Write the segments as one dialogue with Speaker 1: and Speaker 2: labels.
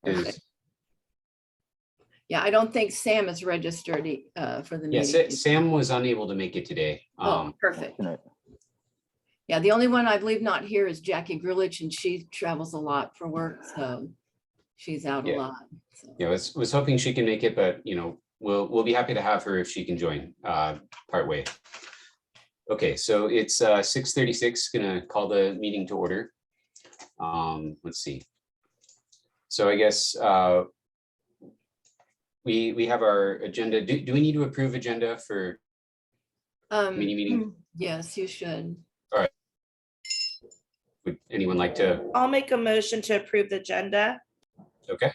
Speaker 1: Is
Speaker 2: Yeah, I don't think Sam is registered for the
Speaker 1: yes,
Speaker 2: meeting.
Speaker 1: Sam was unable to make it today.
Speaker 2: Oh, perfect. Yeah, the only one I believe not here is Jackie Grulich, and she travels a lot for work, so she's out a lot. So.
Speaker 1: Yeah, was hoping she can make it, but you know, we'll be happy to have her if she can join part way. Okay, so it's 6:36. Gonna call the meeting to order. Let's see. So I guess we have our agenda. Do we need to approve agenda for committee meeting?
Speaker 2: Yes, you should.
Speaker 1: All right. Would anyone like to?
Speaker 3: I'll make a motion to approve the agenda.
Speaker 1: Okay.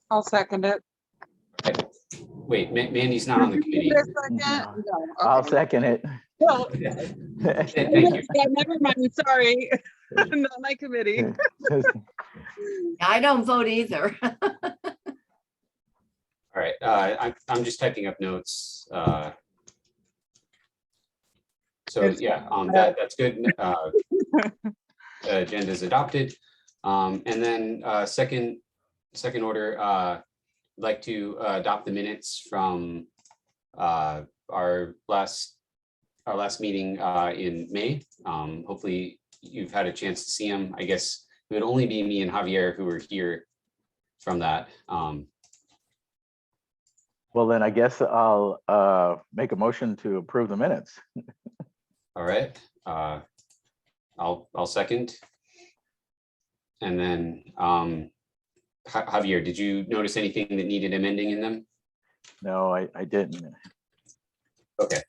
Speaker 4: I'll second it.
Speaker 1: Wait, Mandy's not on the committee.
Speaker 4: No.
Speaker 5: I'll second it.
Speaker 4: Well,
Speaker 1: Thank you.
Speaker 4: yeah, never mind, sorry. Not my committee.
Speaker 2: I don't vote either.
Speaker 1: All right, I'm just typing up notes. So yeah, that's good. Agenda is adopted. And then second order, I'd like to adopt the minutes from our last meeting in May. Hopefully you've had a chance to see them. I guess it would only be me and Javier who were here from that.
Speaker 5: Well, then I guess I'll make a motion to approve the minutes.
Speaker 1: All right, I'll second. And then Javier, did you notice anything that needed amending in them?
Speaker 5: No, I didn't.
Speaker 1: Okay.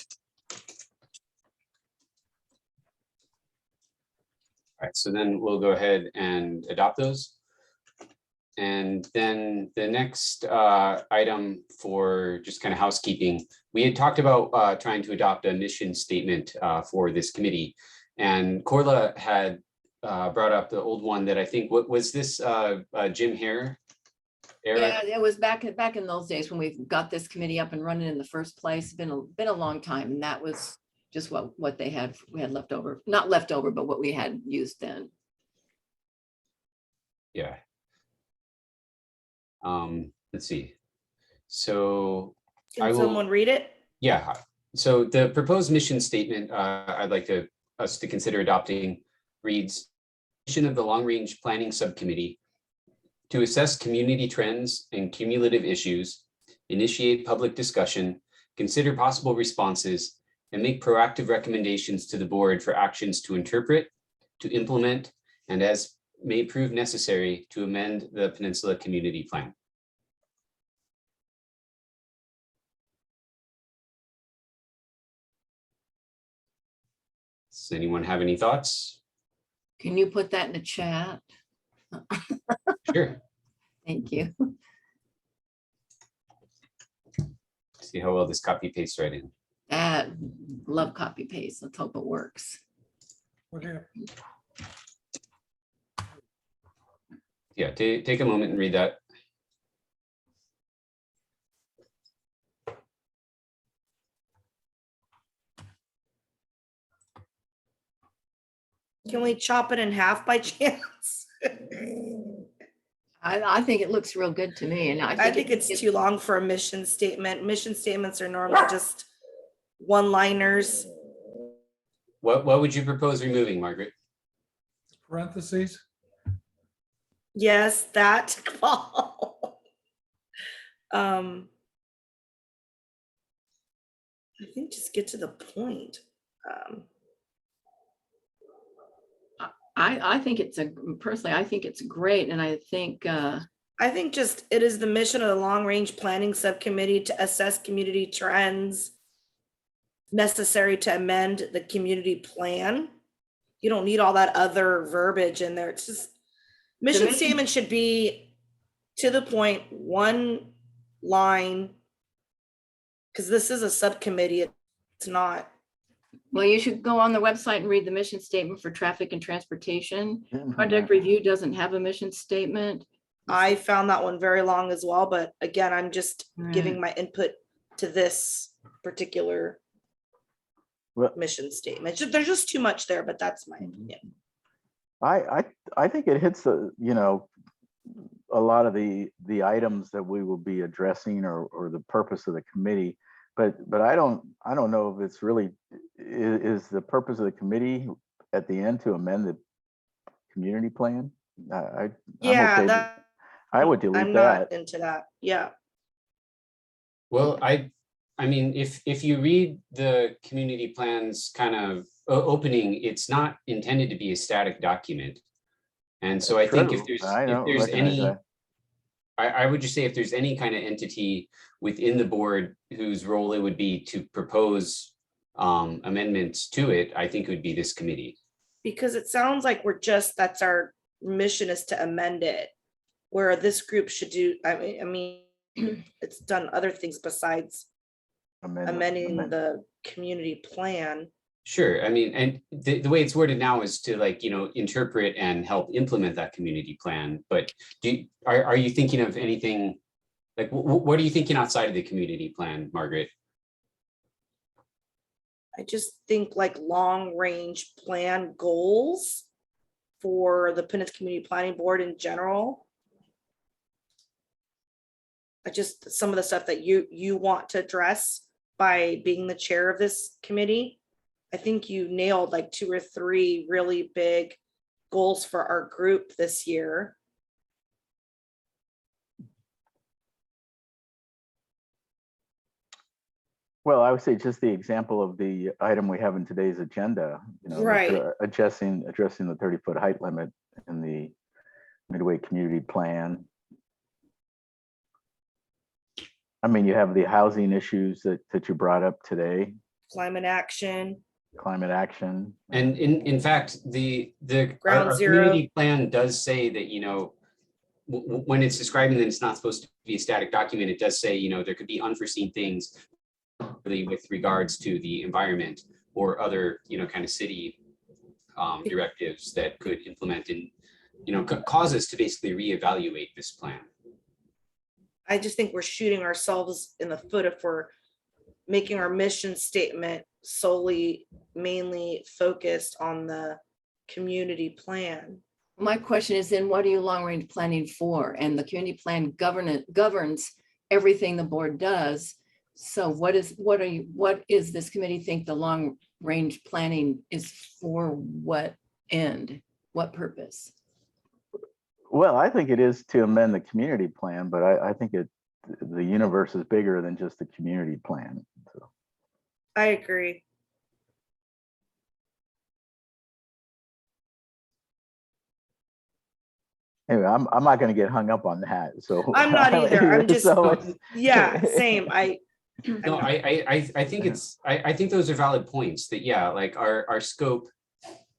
Speaker 1: All right, so then we'll go ahead and adopt those. And then the next item for just kind of housekeeping, we had talked about trying to adopt a mission statement for this committee. And Corla had brought up the old one that I think, what was this, Jim Hare?
Speaker 2: Yeah, it was back in those days when we got this committee up and running in the first place. Been a long time, and that was just what we had left over, not left over, but what we had used then.
Speaker 1: Yeah. Let's see. So
Speaker 3: Can someone read it?
Speaker 1: Yeah. So the proposed mission statement I'd like us to consider adopting reads: mission of the Long Range Planning Subcommittee to assess community trends and cumulative issues, initiate public discussion, consider possible responses, and make proactive recommendations to the board for actions to interpret, to implement, and as may prove necessary, to amend the Peninsula Community Plan. Does anyone have any thoughts?
Speaker 2: Can you put that in the chat?
Speaker 1: Sure.
Speaker 2: Thank you.
Speaker 1: See how well this copy pastes right in.
Speaker 2: Love copy paste. Let's hope it works.
Speaker 1: Yeah, take a moment and read that.
Speaker 3: Can we chop it in half by chance?
Speaker 2: I think it looks real good to me, and
Speaker 3: I think it's too long for a mission statement. Mission statements are normally just one-liners.
Speaker 1: What would you propose removing, Margaret?
Speaker 6: Parentheses.
Speaker 3: Yes, that. I think just get to the point.
Speaker 2: I think personally, I think it's great, and I think
Speaker 3: just it is the mission of the Long Range Planning Subcommittee to assess community trends necessary to amend the community plan. You don't need all that other verbiage in there. It's just mission statement should be to the point, one line, because this is a subcommittee. It's not.
Speaker 2: well, you should go on the website and read the mission statement for traffic and transportation. Project review doesn't have a mission statement.
Speaker 3: I found that one very long as well, but again, I'm just giving my input to this particular mission statement. There's just too much there, but that's my opinion.
Speaker 5: I think it hits a lot of the items that we will be addressing or the purpose of the committee. But I don't know if it's really, is the purpose of the committee at the end to amend the community plan? I'm
Speaker 3: Yeah,
Speaker 5: okay.
Speaker 3: that,
Speaker 5: I would delete
Speaker 3: I'm
Speaker 5: that.
Speaker 3: not into that. Yeah.
Speaker 1: Well, I mean, if you read the community plan's kind of opening, it's not intended to be a static document. And so I think
Speaker 5: True, I don't
Speaker 1: if there's
Speaker 5: recognize
Speaker 1: any,
Speaker 5: that.
Speaker 1: I would just say if there's any kind of entity within the board whose role it would be to propose amendments to it, I think it would be this committee.
Speaker 3: Because it sounds like that's our mission, is to amend it. Where this group should do, I mean, it's done other things besides amending the community plan.
Speaker 1: Sure. I mean, and the way it's worded now is to, like, interpret and help implement that community plan. But are you thinking of anything, like, what are you thinking outside of the community plan, Margaret?
Speaker 3: I just think like long-range plan goals for the Peninsula Community Planning Board in general. Some of the stuff that you want to address by being the chair of this committee. I think you nailed like 2 or 3 really big goals for our group this year.
Speaker 5: Well, I would say just the example of the item we have in today's agenda,
Speaker 3: Right.
Speaker 5: addressing the 30-foot height limit in the Midway community plan. I mean, you have the housing issues that you brought up today,
Speaker 3: Climate action.
Speaker 1: And in fact,
Speaker 3: Ground
Speaker 1: our
Speaker 3: zero.
Speaker 1: community plan does say that, when it's describing that it's not supposed to be a static document, it does say, there could be unforeseen things really with regards to the environment or other, kind of city directives that could implement and, cause us to basically reevaluate this plan.
Speaker 3: I just think we're shooting ourselves in the foot if we're making our mission statement mainly focused on the community plan.
Speaker 2: My question is then what are you long-range planning for? And the community plan governs everything the board does. So what is this committee think the long-range planning is for? What end? What purpose?
Speaker 5: Well, I think it is to amend the community plan, but I think the universe is bigger than just the community plan. So.
Speaker 3: I agree.
Speaker 5: Anyway, I'm not going to get hung up on that. So
Speaker 3: I'm not either. I'm just,
Speaker 5: so it's-
Speaker 3: yeah, same.
Speaker 1: No, I think I think those are valid points that, yeah, like our scope,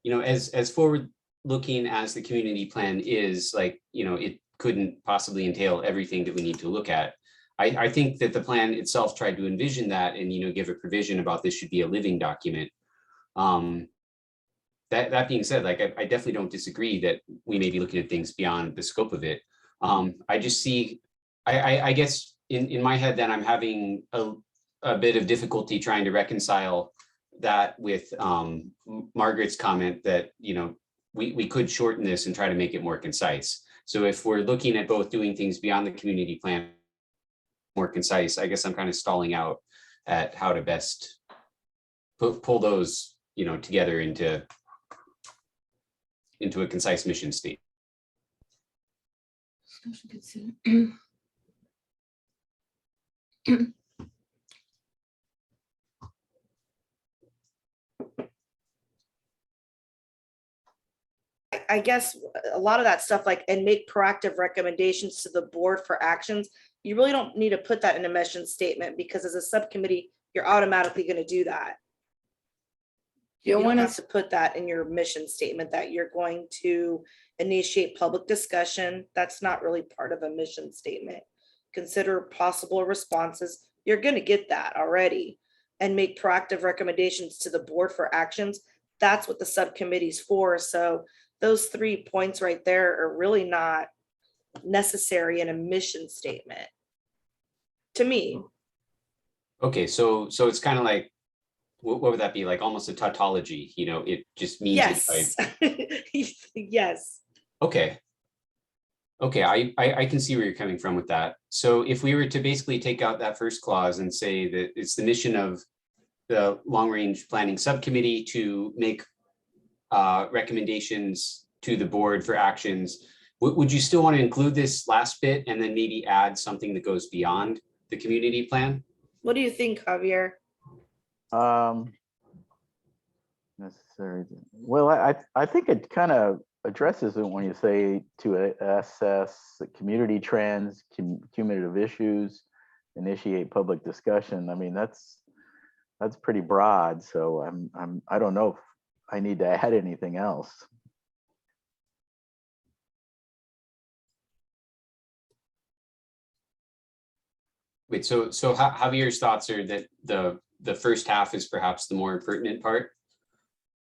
Speaker 1: as forward looking as the community plan is, like, it couldn't possibly entail everything that we need to look at. I think that the plan itself tried to envision that and, give a provision about this should be a living document. That being said, like, I definitely don't disagree that we may be looking at things beyond the scope of it. I just see, I guess in my head, then I'm having a bit of difficulty trying to reconcile that with Margaret's comment that, we could shorten this and try to make it more concise. So if we're looking at both doing things beyond the community plan, more concise, I guess I'm kind of stalling out at how to best pull those, together into a concise mission statement.
Speaker 3: I guess a lot of that stuff, like, and make proactive recommendations to the board for actions. You really don't need to put that in a mission statement because as a subcommittee, you're automatically going to do that. You don't have to put that in your mission statement that you're going to initiate public discussion. That's not really part of a mission statement. Consider possible responses. You're going to get that already, and make proactive recommendations to the board for actions. That's what the subcommittee's for. So those 3 points right there are really not necessary in a mission statement to me.
Speaker 1: Okay, so it's kind of like, what would that be, like almost a tautology? It just means
Speaker 3: Yes.
Speaker 1: it by,
Speaker 3: Yes.
Speaker 1: okay. Okay, I can see where you're coming from with that. So if we were to basically take out that first clause and say that it's the mission of the long-range planning subcommittee to make recommendations to the board for actions, would you still want to include this last bit and then maybe add something that goes beyond the community plan?
Speaker 3: What do you think, Javier?
Speaker 5: Necessary. Well, I think it kind of addresses it when you say to assess the community trends, cumulative issues, initiate public discussion. I mean, that's pretty broad. So I don't know if I need to add anything else.
Speaker 1: Wait, so Javier's thoughts are that the first half is perhaps the more pertinent part?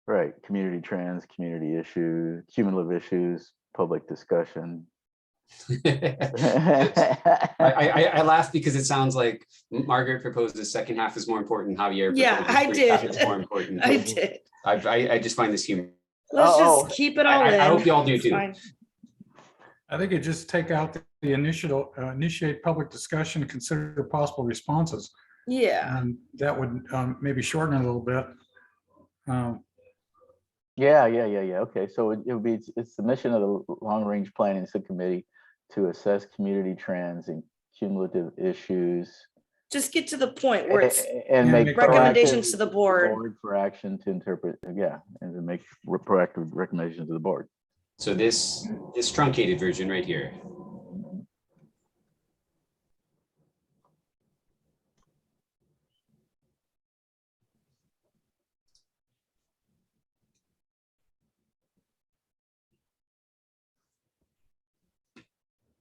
Speaker 5: Right, community trends, community issues, cumulative issues, public discussion.
Speaker 1: I laugh because it sounds like Margaret proposed the second half is more important. Javier.
Speaker 3: Yeah,
Speaker 1: proposed the
Speaker 3: I
Speaker 1: first
Speaker 3: did.
Speaker 1: half is more important.
Speaker 3: I did.
Speaker 1: I just find this humor.
Speaker 3: Let's
Speaker 5: Oh,
Speaker 3: just keep it all
Speaker 1: I
Speaker 3: in.
Speaker 1: hope you all do
Speaker 3: It's
Speaker 1: too.
Speaker 3: fine.
Speaker 6: I think it just take out the initial, initiate public discussion, consider possible responses.
Speaker 3: Yeah,
Speaker 6: And that would maybe shorten it a little bit.
Speaker 5: Yeah. Okay, so it would be, it's the mission of the long-range planning subcommittee to assess community trends and cumulative issues.
Speaker 3: just get to the point where it's
Speaker 5: And
Speaker 6: Yeah,
Speaker 5: make
Speaker 6: make
Speaker 3: recommendations
Speaker 5: proactive
Speaker 3: to the board.
Speaker 5: for action to interpret, yeah, and to make proactive recommendations to the board.
Speaker 1: So this truncated version right here.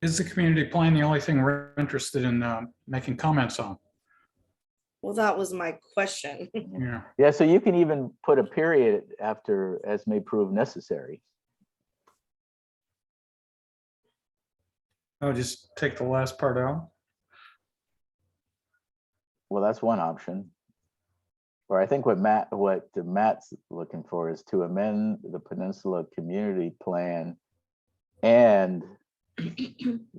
Speaker 6: Is the community plan the only thing we're interested in making comments on?
Speaker 3: Well, that was my question.
Speaker 6: Yeah.
Speaker 5: Yeah, so you can even put a period after as may prove necessary.
Speaker 6: Oh, just take the last part out.
Speaker 5: Well, that's one option. Or I think what Matt's looking for is to amend the Peninsula Community Plan and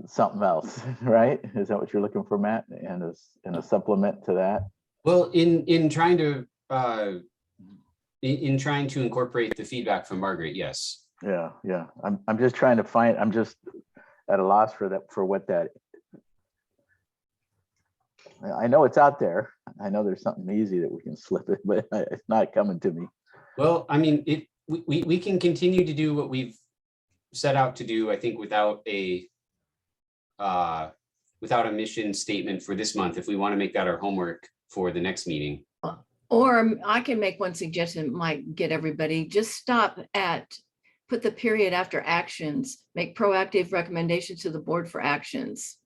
Speaker 5: something else, right? Is that what you're looking for, Matt? And a supplement to that?
Speaker 1: Well, in trying to incorporate the feedback from Margaret, yes.
Speaker 5: Yeah. I'm just trying to find, I'm just at a loss for that, for what that. I know it's out there. I know there's something easy that we can slip it, but it's not coming to me.
Speaker 1: Well, I mean, we can continue to do what we've set out to do, I think, without a mission statement for this month, if we want to make that our homework for the next meeting.
Speaker 2: Or I can make one suggestion, it might get everybody, just stop at, put the period after actions, make proactive recommendations to the board for actions.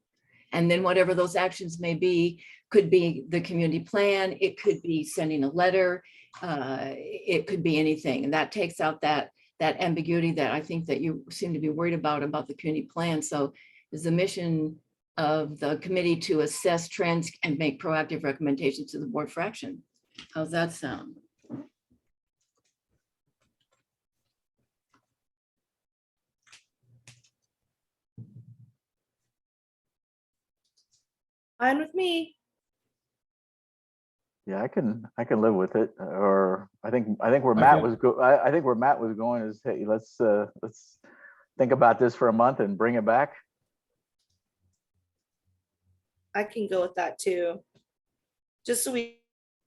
Speaker 2: And then whatever those actions may be, could be the community plan, it could be sending a letter, it could be anything. And that takes out that ambiguity that I think that you seem to be worried about the community plan. So is the mission of the committee to assess trends and make proactive recommendations to the board for action. How's that sound?
Speaker 3: Fine with me.
Speaker 5: Yeah, I can live with it. Or I think where Matt
Speaker 6: Okay.
Speaker 5: was I think where Matt was going is, hey, let's think about this for a month and bring it back.
Speaker 3: I can go with that too. Just so we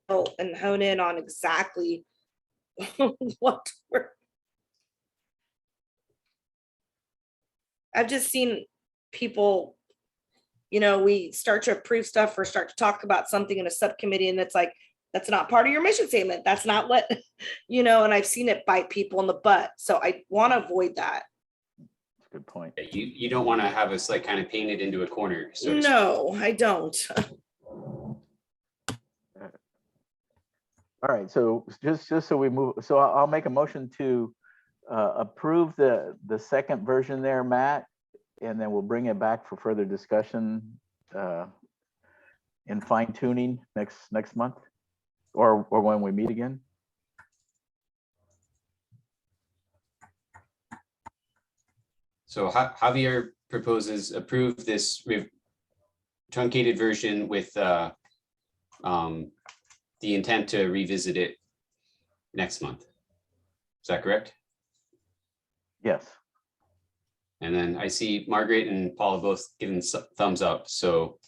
Speaker 3: know and hone in on exactly what we're. I've just seen people, we start to approve stuff or start to talk about something in a subcommittee and it's like, that's not part of your mission statement. That's not what, and I've seen it bite people in the butt. So I want to avoid that.
Speaker 5: Good point.
Speaker 1: You don't want to have us like kind of painted into a corner. So to speak.
Speaker 3: No, I don't.
Speaker 5: All right, so just so we move, so I'll make a motion to approve the second version there, Matt, and then we'll bring it back for further discussion and fine tuning next month or when we meet again.
Speaker 1: So Javier proposes approve this truncated version with the intent to revisit it next month. Is that correct?
Speaker 5: Yes.
Speaker 1: And then I see Margaret and Paul both giving thumbs up, so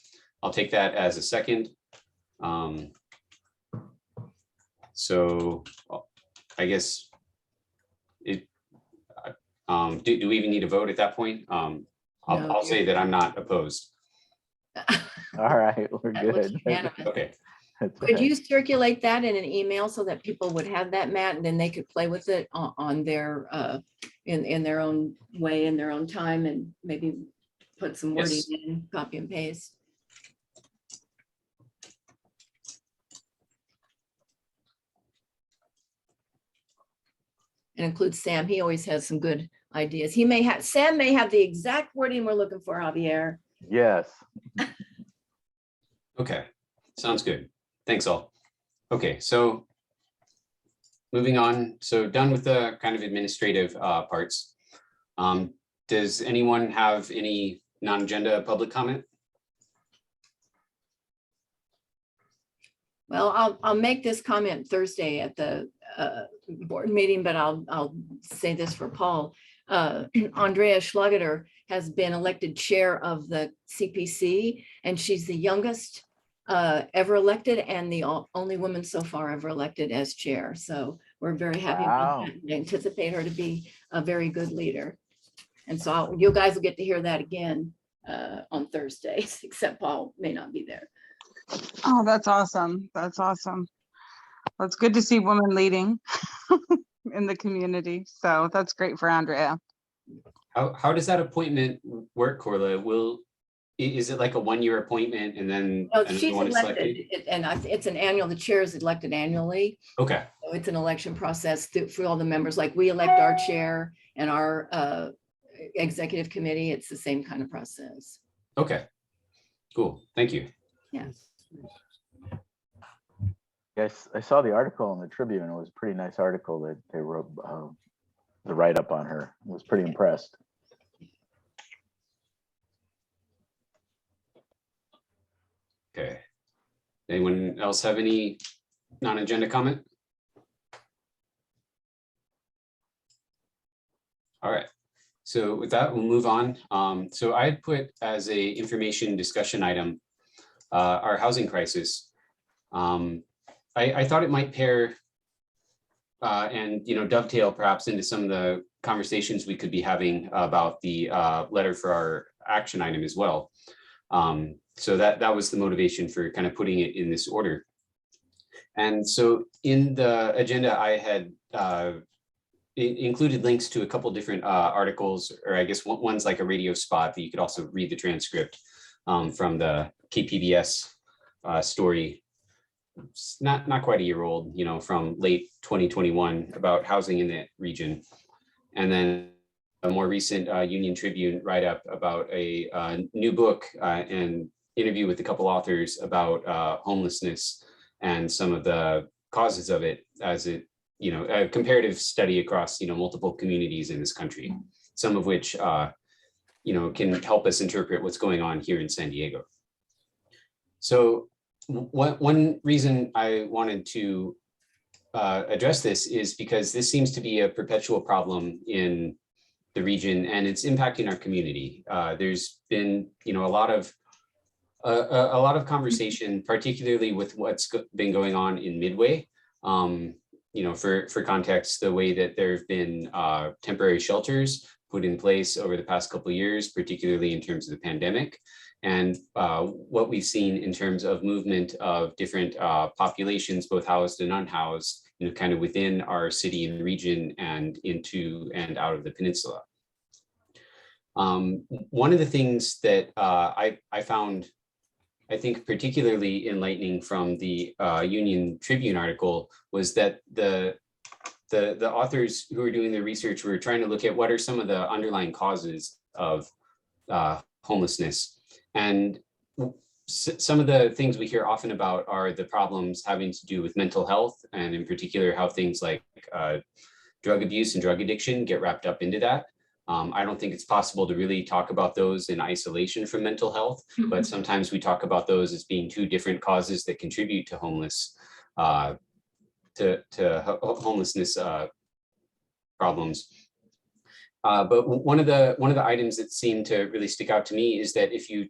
Speaker 1: I'll take that as a second. So I guess it, do we even need a vote at that point?
Speaker 2: No,
Speaker 1: I'll say that I'm not opposed.
Speaker 5: All right, we're
Speaker 2: That was
Speaker 5: good.
Speaker 2: unanimous.
Speaker 1: Okay,
Speaker 5: That's
Speaker 2: Could
Speaker 5: right.
Speaker 2: you circulate that in an email so that people would have that, Matt, and then they could play with it on their, in their own way, in their own time, and maybe put some wording
Speaker 1: Yes.
Speaker 2: in, copy and paste? And include Sam. He always has some good ideas. Sam may have the exact wording we're looking for, Javier.
Speaker 5: Yes.
Speaker 1: okay, sounds good. Thanks all. Okay, so moving on, so done with the kind of administrative parts. Does anyone have any non-agenda public comment?
Speaker 2: Well, I'll make this comment Thursday at the board meeting, but I'll say this for Paul. Andrea Schlageter has been elected chair of the CPC, and she's the youngest ever elected and the only woman so far ever elected as chair. So we're very happy about
Speaker 5: Wow.
Speaker 2: that. We anticipate her to be a very good leader. And so you guys will get to hear that again on Thursdays, except Paul may not be there.
Speaker 4: Oh, that's awesome. That's awesome. Well, it's good to see women leading in the community. So that's great for Andrea.
Speaker 1: How does that appointment work, Corla? Is it like a one-year appointment and then
Speaker 2: No,
Speaker 1: another
Speaker 2: she's
Speaker 1: one is
Speaker 2: elected,
Speaker 1: selected?
Speaker 2: and it's an annual, the chair is elected annually.
Speaker 1: Okay,
Speaker 2: So it's an election process for all the members, like we elect our chair and our executive committee. It's the same kind of process.
Speaker 1: okay, cool, thank you.
Speaker 2: Yes.
Speaker 5: Yes, I saw the article in the Tribune. It was a pretty nice article that they wrote, the write-up on her. I was pretty impressed.
Speaker 1: Okay. Anyone else have any non-agenda comment? All right, so with that, we'll move on. So I had put as a information discussion item, our housing crisis. I thought it might pair and dovetail perhaps into some of the conversations we could be having about the letter for our action item as well. So that was the motivation for kind of putting it in this order. And so in the agenda, I had included links to a couple different articles, or I guess one's like a radio spot, but you could also read the transcript from the KPBS story. It's not quite a year old, from late 2021 about housing in that region. And then a more recent Union Tribune write-up about a new book and interview with a couple authors about homelessness and some of the causes of it, as it, a comparative study across, multiple communities in this country, some of which, can help us interpret what's going on here in San Diego. So one reason I wanted to address this is because this seems to be a perpetual problem in the region, and it's impacting our community. There's been, a lot of conversation, particularly with what's been going on in Midway. For context, the way that there have been temporary shelters put in place over the past couple of years, particularly in terms of the pandemic, and what we've seen in terms of movement of different populations, both housed and unhoused, kind of within our city and region and into and out of the peninsula. One of the things that I found, I think, particularly enlightening from the Union Tribune article was that the authors who were doing the research were trying to look at what are some of the underlying causes of homelessness. And some of the things we hear often about are the problems having to do with mental health, and in particular, how things like drug abuse and drug addiction get wrapped up into that. I don't think it's possible to really talk about those in isolation from mental health, but sometimes we talk about those as being two different causes that contribute to homelessness problems. But one of the items that seemed to really stick out to me is that if you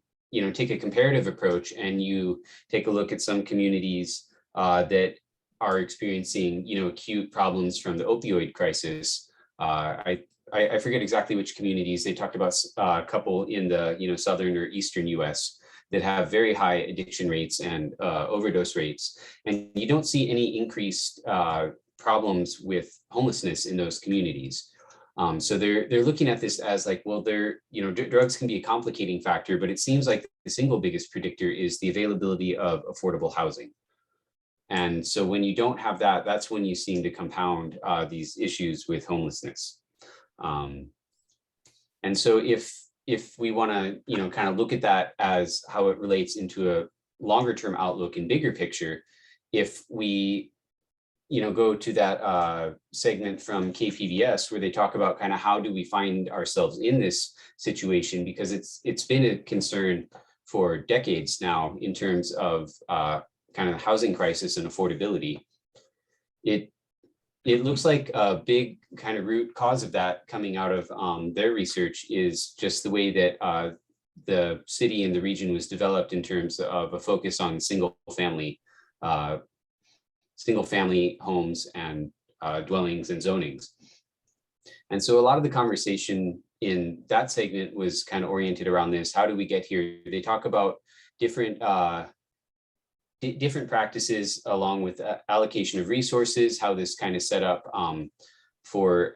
Speaker 1: take a comparative approach and you take a look at some communities that are experiencing acute problems from the opioid crisis. I forget exactly which communities. They talked about a couple in the southern or eastern US that have very high addiction rates and overdose rates, and you don't see any increased problems with homelessness in those communities. So they're looking at this as like, well, drugs can be a complicating factor, but it seems like the single biggest predictor is the availability of affordable housing. And so when you don't have that, that's when you seem to compound these issues with homelessness. And so if we want to kind of look at that as how it relates into a longer term outlook and bigger picture, if we go to that segment from KPBS where they talk about kind of how do we find ourselves in this situation, because it's been a concern for decades now in terms of kind of housing crisis and affordability. It looks like a big kind of root cause of that coming out of their research is just the way that the city and the region was developed in terms of a focus on single family homes and dwellings and zonings. And so a lot of the conversation in that segment was kind of oriented around this. How do we get here? They talk about different practices along with allocation of resources, how this kind of set up for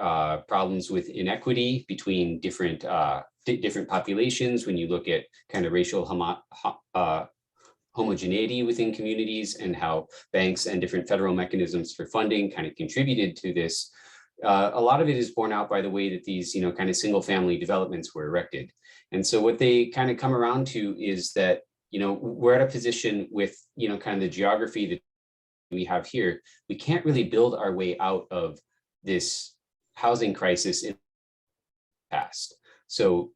Speaker 1: problems with inequity between different populations when you look at kind of racial homogeneity within communities, and how banks and different federal mechanisms for funding kind of contributed to this. A lot of it is borne out by the way that these, kind of single family developments were erected. And so what they kind of come around to is that, we're at a position with, kind of the geography that we have here. We can't really build our way out of this housing crisis in the past. So,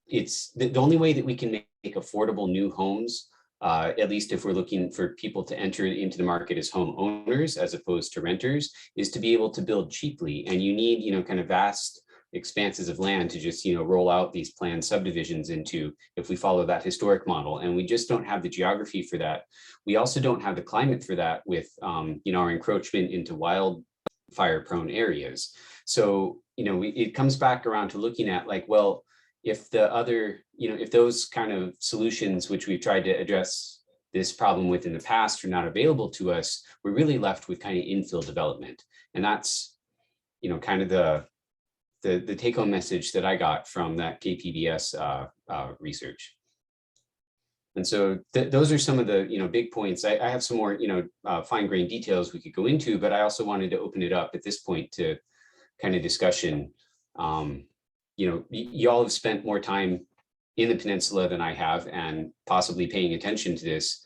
Speaker 1: it's the only way that we can make affordable new homes, at least if we're looking for people to enter into the market as homeowners as opposed to renters, is to be able to build cheaply. And you need, kind of vast expanses of land to just, roll out these planned subdivisions into, if we follow that historic model. And we just don't have the geography for that. We also don't have the climate for that with, our encroachment into wildfire prone areas. So, it comes back around to looking at like, well, if the other, if those kind of solutions, which we've tried to address this problem with in the past, are not available to us, we're really left with kind of infill development. And that's, kind of the take-home message that I got from that KPBS research. And so those are some of the, big points. I have some more, fine-grained details we could go into, but I also wanted to open it up at this point to kind of discussion. Y'all have spent more time in the peninsula than I have, and possibly paying attention to this.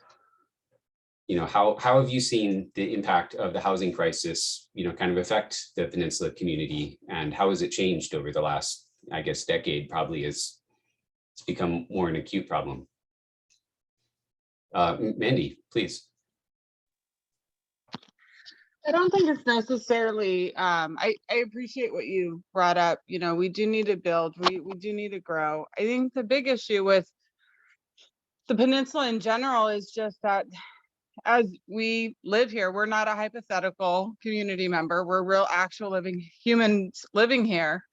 Speaker 1: How have you seen the impact of the housing crisis, kind of affect the peninsula community, and how has it changed over the last, I guess, decade, probably as it's become more an acute problem? Mandy, please.
Speaker 4: I don't think it's necessarily, I appreciate what you brought up. We do need to build, we do need to grow. I think the big issue with the peninsula in general is just that as we live here, we're not a hypothetical community member. We're real actual living humans living here.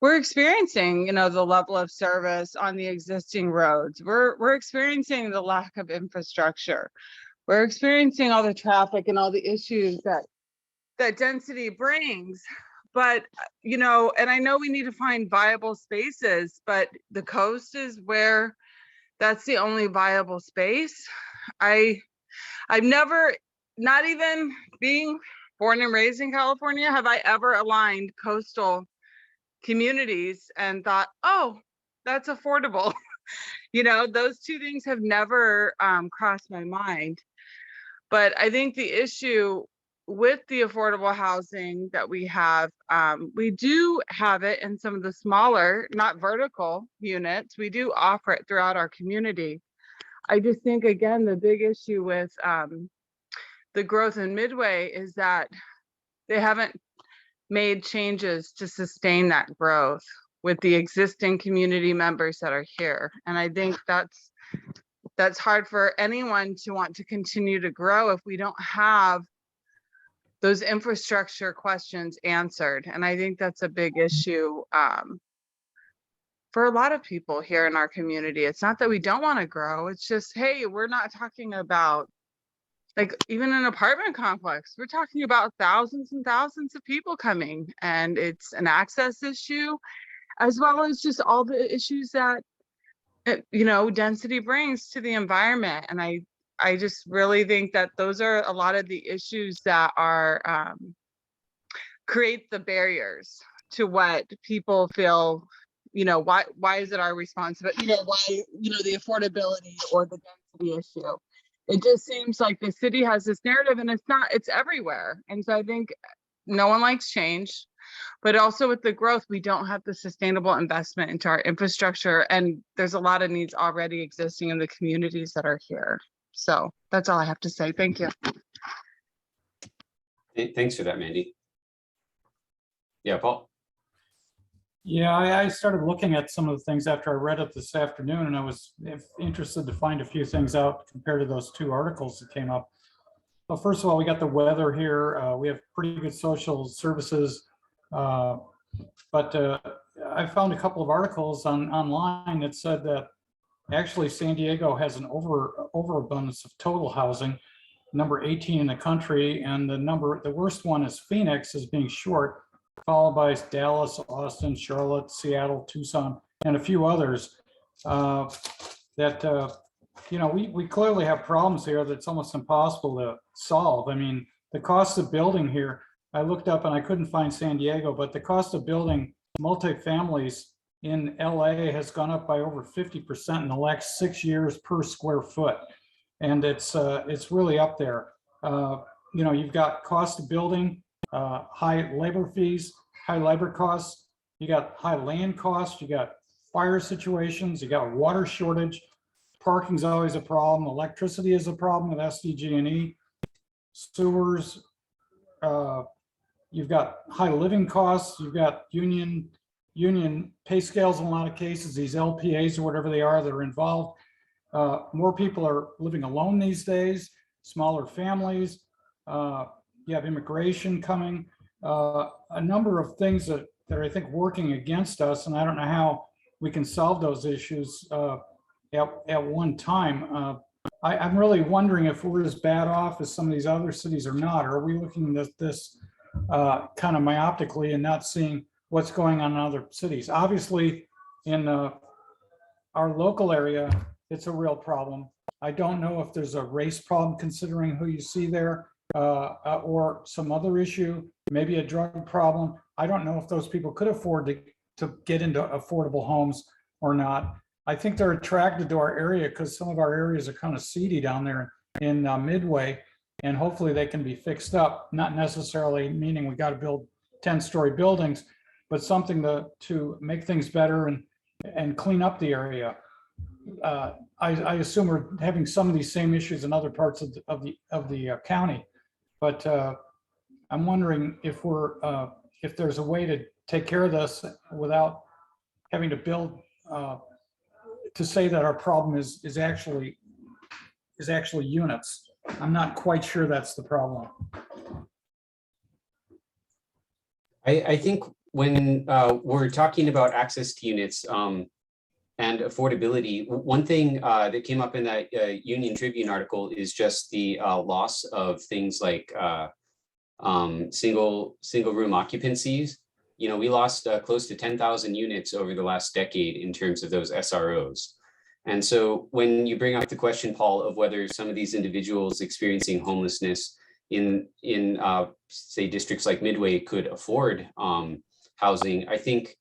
Speaker 4: We're experiencing, the level of service on the existing roads. We're experiencing the lack of infrastructure. We're experiencing all the traffic and all the issues that density brings. But, and I know we need to find viable spaces, but the coast is where that's the only viable space. I've never, not even being born and raised in California, have I ever aligned coastal communities and thought, oh, that's affordable. Those two things have never crossed my mind. But I think the issue with the affordable housing that we do have it in some of the smaller, not vertical units. We do offer it throughout our community. I just think, again, the big issue with the growth in Midway is that they haven't made changes to sustain that growth with the existing community members that are here. And I think that's hard for anyone to want to continue to grow if we don't have those infrastructure questions answered. And I think that's a big issue for a lot of people here in our community. It's not that we don't want to grow. It's just, hey, we're not talking about, like, even an apartment complex, we're talking about thousands and thousands of people coming, and it's an access issue, as well as just all the issues that, density brings to the environment. And I just really think that those are a lot of the issues that are create the barriers to what people feel, why is it our responsibility, why, the affordability or the density issue. It just seems like the city has this narrative, and it's everywhere. And so I think no one likes change, but also with the growth, we don't have the sustainable investment into our infrastructure. And there's a lot of needs already existing in the communities that are here. So that's all I have to say. Thank you.
Speaker 1: Thanks for that, Mandy. Yeah, Paul.
Speaker 6: Yeah, I started looking at some of the things after I read it this afternoon, and I was interested to find a few things out compared to those two articles that came up. Well, first of all, we got the weather here. We have pretty good social services, but I found a couple of articles online that said that actually San Diego has an overabundance of total housing, number 18 in the country, and the worst one is Phoenix is being short, followed by Dallas, Austin, Charlotte, Seattle, Tucson, and a few others we clearly have problems here that's almost impossible to solve. I mean, the cost of building here, I looked up and I couldn't find San Diego, but the cost of building multifamilies in LA has gone up by over 50% in the last 6 years per square foot. And it's really up there. You've got cost of building, high labor fees, high labor costs, you got high land costs, you got fire situations, you got water shortage, parking's always a problem, electricity is a problem with SDG&E, sewers, you've got high living costs, you've got union pay scales in a lot of cases, these LPAs or whatever they are that are involved. More people are living alone these days, smaller families, you have immigration coming, a number of things that are, I think, working against us, and I don't know how we can solve those issues at one time. I'm really wondering if we're as bad off as some of these other cities or not, or are we looking at this kind of myopically and not seeing what's going on in other cities? Obviously, in our local area, it's a real problem. I don't know if there's a race problem considering who you see there, or some other issue, maybe a drug problem. I don't know if those people could afford to get into affordable homes or not. I think they're attracted to our area because some of our areas are kind of seedy down there in Midway, and hopefully they can be fixed up, not necessarily meaning we got to build 10-story buildings, but something to make things better and clean up the area. I assume we're having some of these same issues in other parts of the county, but I'm wondering if there's a way to take care of this without having to build to say that our problem is actually units. I'm not quite sure that's the problem.
Speaker 1: I think when we're talking about access to units and affordability, one thing that came up in that Union Tribune article is just the loss of things like single room occupancies. We lost close to 10,000 units over the last decade in terms of those SROs. And so when you bring up the question, Paul, of whether some of these individuals experiencing homelessness in say districts like Midway could afford housing, I think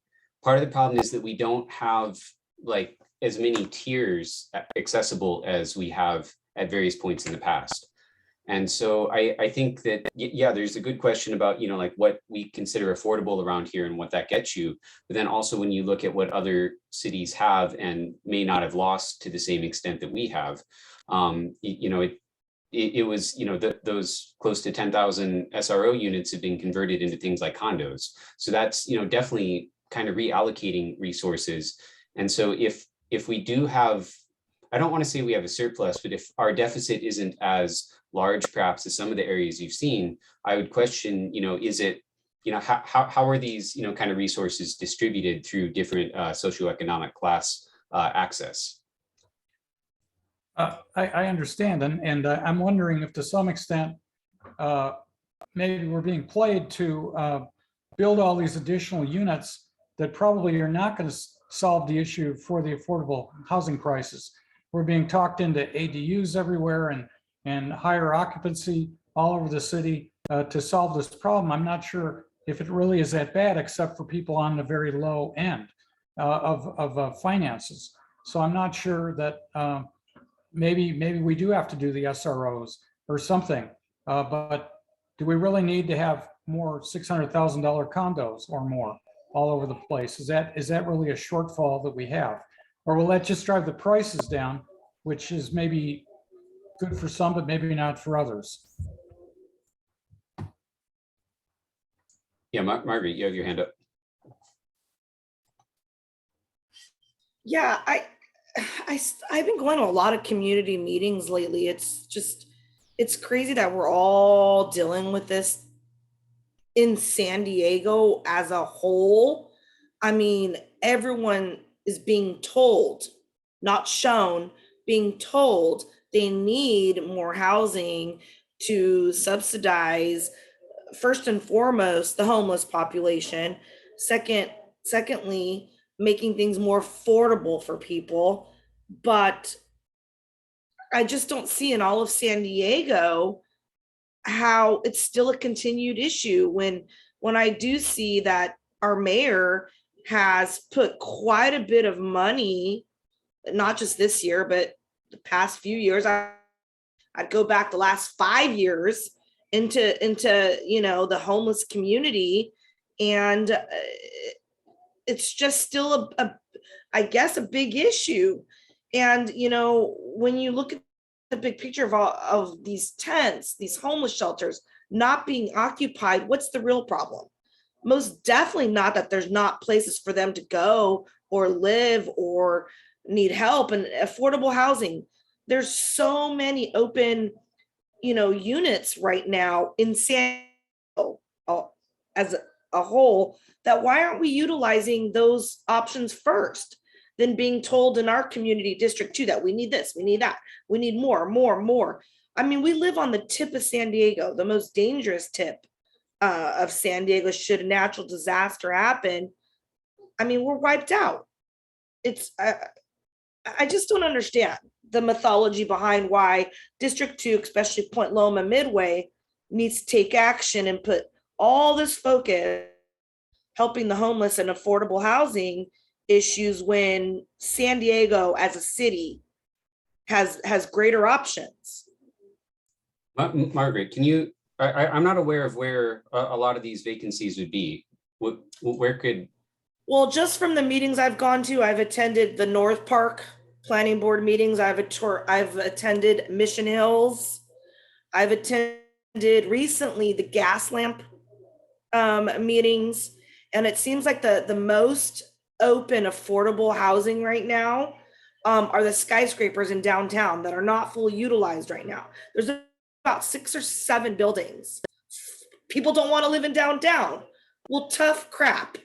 Speaker 1: part of the problem is that we don't have like as many tiers accessible as we have at various points in the past. And so I think that, yeah, there's a good question about, like what we consider affordable around here and what that gets you. But then also when you look at what other cities have and may not have lost to the same extent that we have, it was, those close to 10,000 SRO units have been converted into things like condos. So that's, definitely kind of reallocating resources. And so if we do have, I don't want to say we have a surplus, but if our deficit isn't as large perhaps as some of the areas you've seen, I would question, is it, how are these, kind of resources distributed through different socioeconomic class access?
Speaker 6: I understand, and I'm wondering if to some extent, maybe we're being played to build all these additional units that probably are not going to solve the issue for the affordable housing crisis. We're being talked into ADUs everywhere and higher occupancy all over the city to solve this problem. I'm not sure if it really is that bad, except for people on the very low end of finances. So I'm not sure that maybe we do have to do the SROs or something. But do we really need to have more $600,000 condos or more all over the place? Is that really a shortfall that we have? Or will that just drive the prices down, which is maybe good for some, but maybe not for others?
Speaker 1: Yeah, Margaret, you have your hand up.
Speaker 3: Yeah, I've been going to a lot of community meetings lately. It's crazy that we're all dealing with this in San Diego as a whole. I mean, everyone is being told, not shown, being told they need more housing to subsidize, first and foremost, the homeless population. Secondly, making things more affordable for people. But I just don't see in all of San Diego how it's still a continued issue when I do see that our mayor has put quite a bit of money, not just this year, but the past few years. I'd go back the last 5 years into the homeless community, and it's just still I guess a big issue. And when you look at the big picture of all of these tents, these homeless shelters not being occupied, what's the real problem? Most definitely not that there's not places for them to go or live or need help and affordable housing. There's so many open, units right now in San Diego as a whole, that why aren't we utilizing those options first, than being told in our community district too that we need this, we need that, we need more. I mean, we live on the tip of San Diego, the most dangerous tip of San Diego. Should a natural disaster happen, I mean, we're wiped out. It's I just don't understand the mythology behind why District 2, especially Point Loma Midway, needs to take action and put all this focus helping the homeless and affordable housing issues, when San Diego as a city has greater options.
Speaker 1: Margaret, can you, I'm not aware of where a lot of these vacancies would be. Where could?
Speaker 3: Well, just from the meetings I've gone to, I've attended the North Park Planning Board meetings. I've attended Mission Hills. I've attended recently the gas lamp meetings. And it seems like the most open, affordable housing right now are the skyscrapers in downtown that are not fully utilized right now. There's about 6 or 7 buildings. People don't want to live in downtown. Well, tough crap.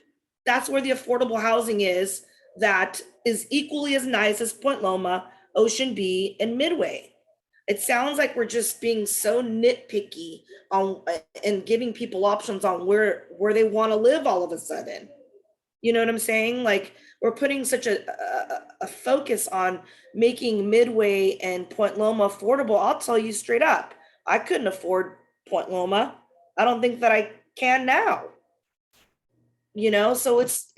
Speaker 3: That's where the affordable housing is, that is equally as nice as Point Loma, Ocean B, and Midway. It sounds like we're just being so nitpicky on and giving people options on where they want to live all of a sudden. You know what I'm saying? Like, we're putting such a focus on making Midway and Point Loma affordable. I'll tell you straight up, I couldn't afford Point Loma. I don't think that I can now. So it's,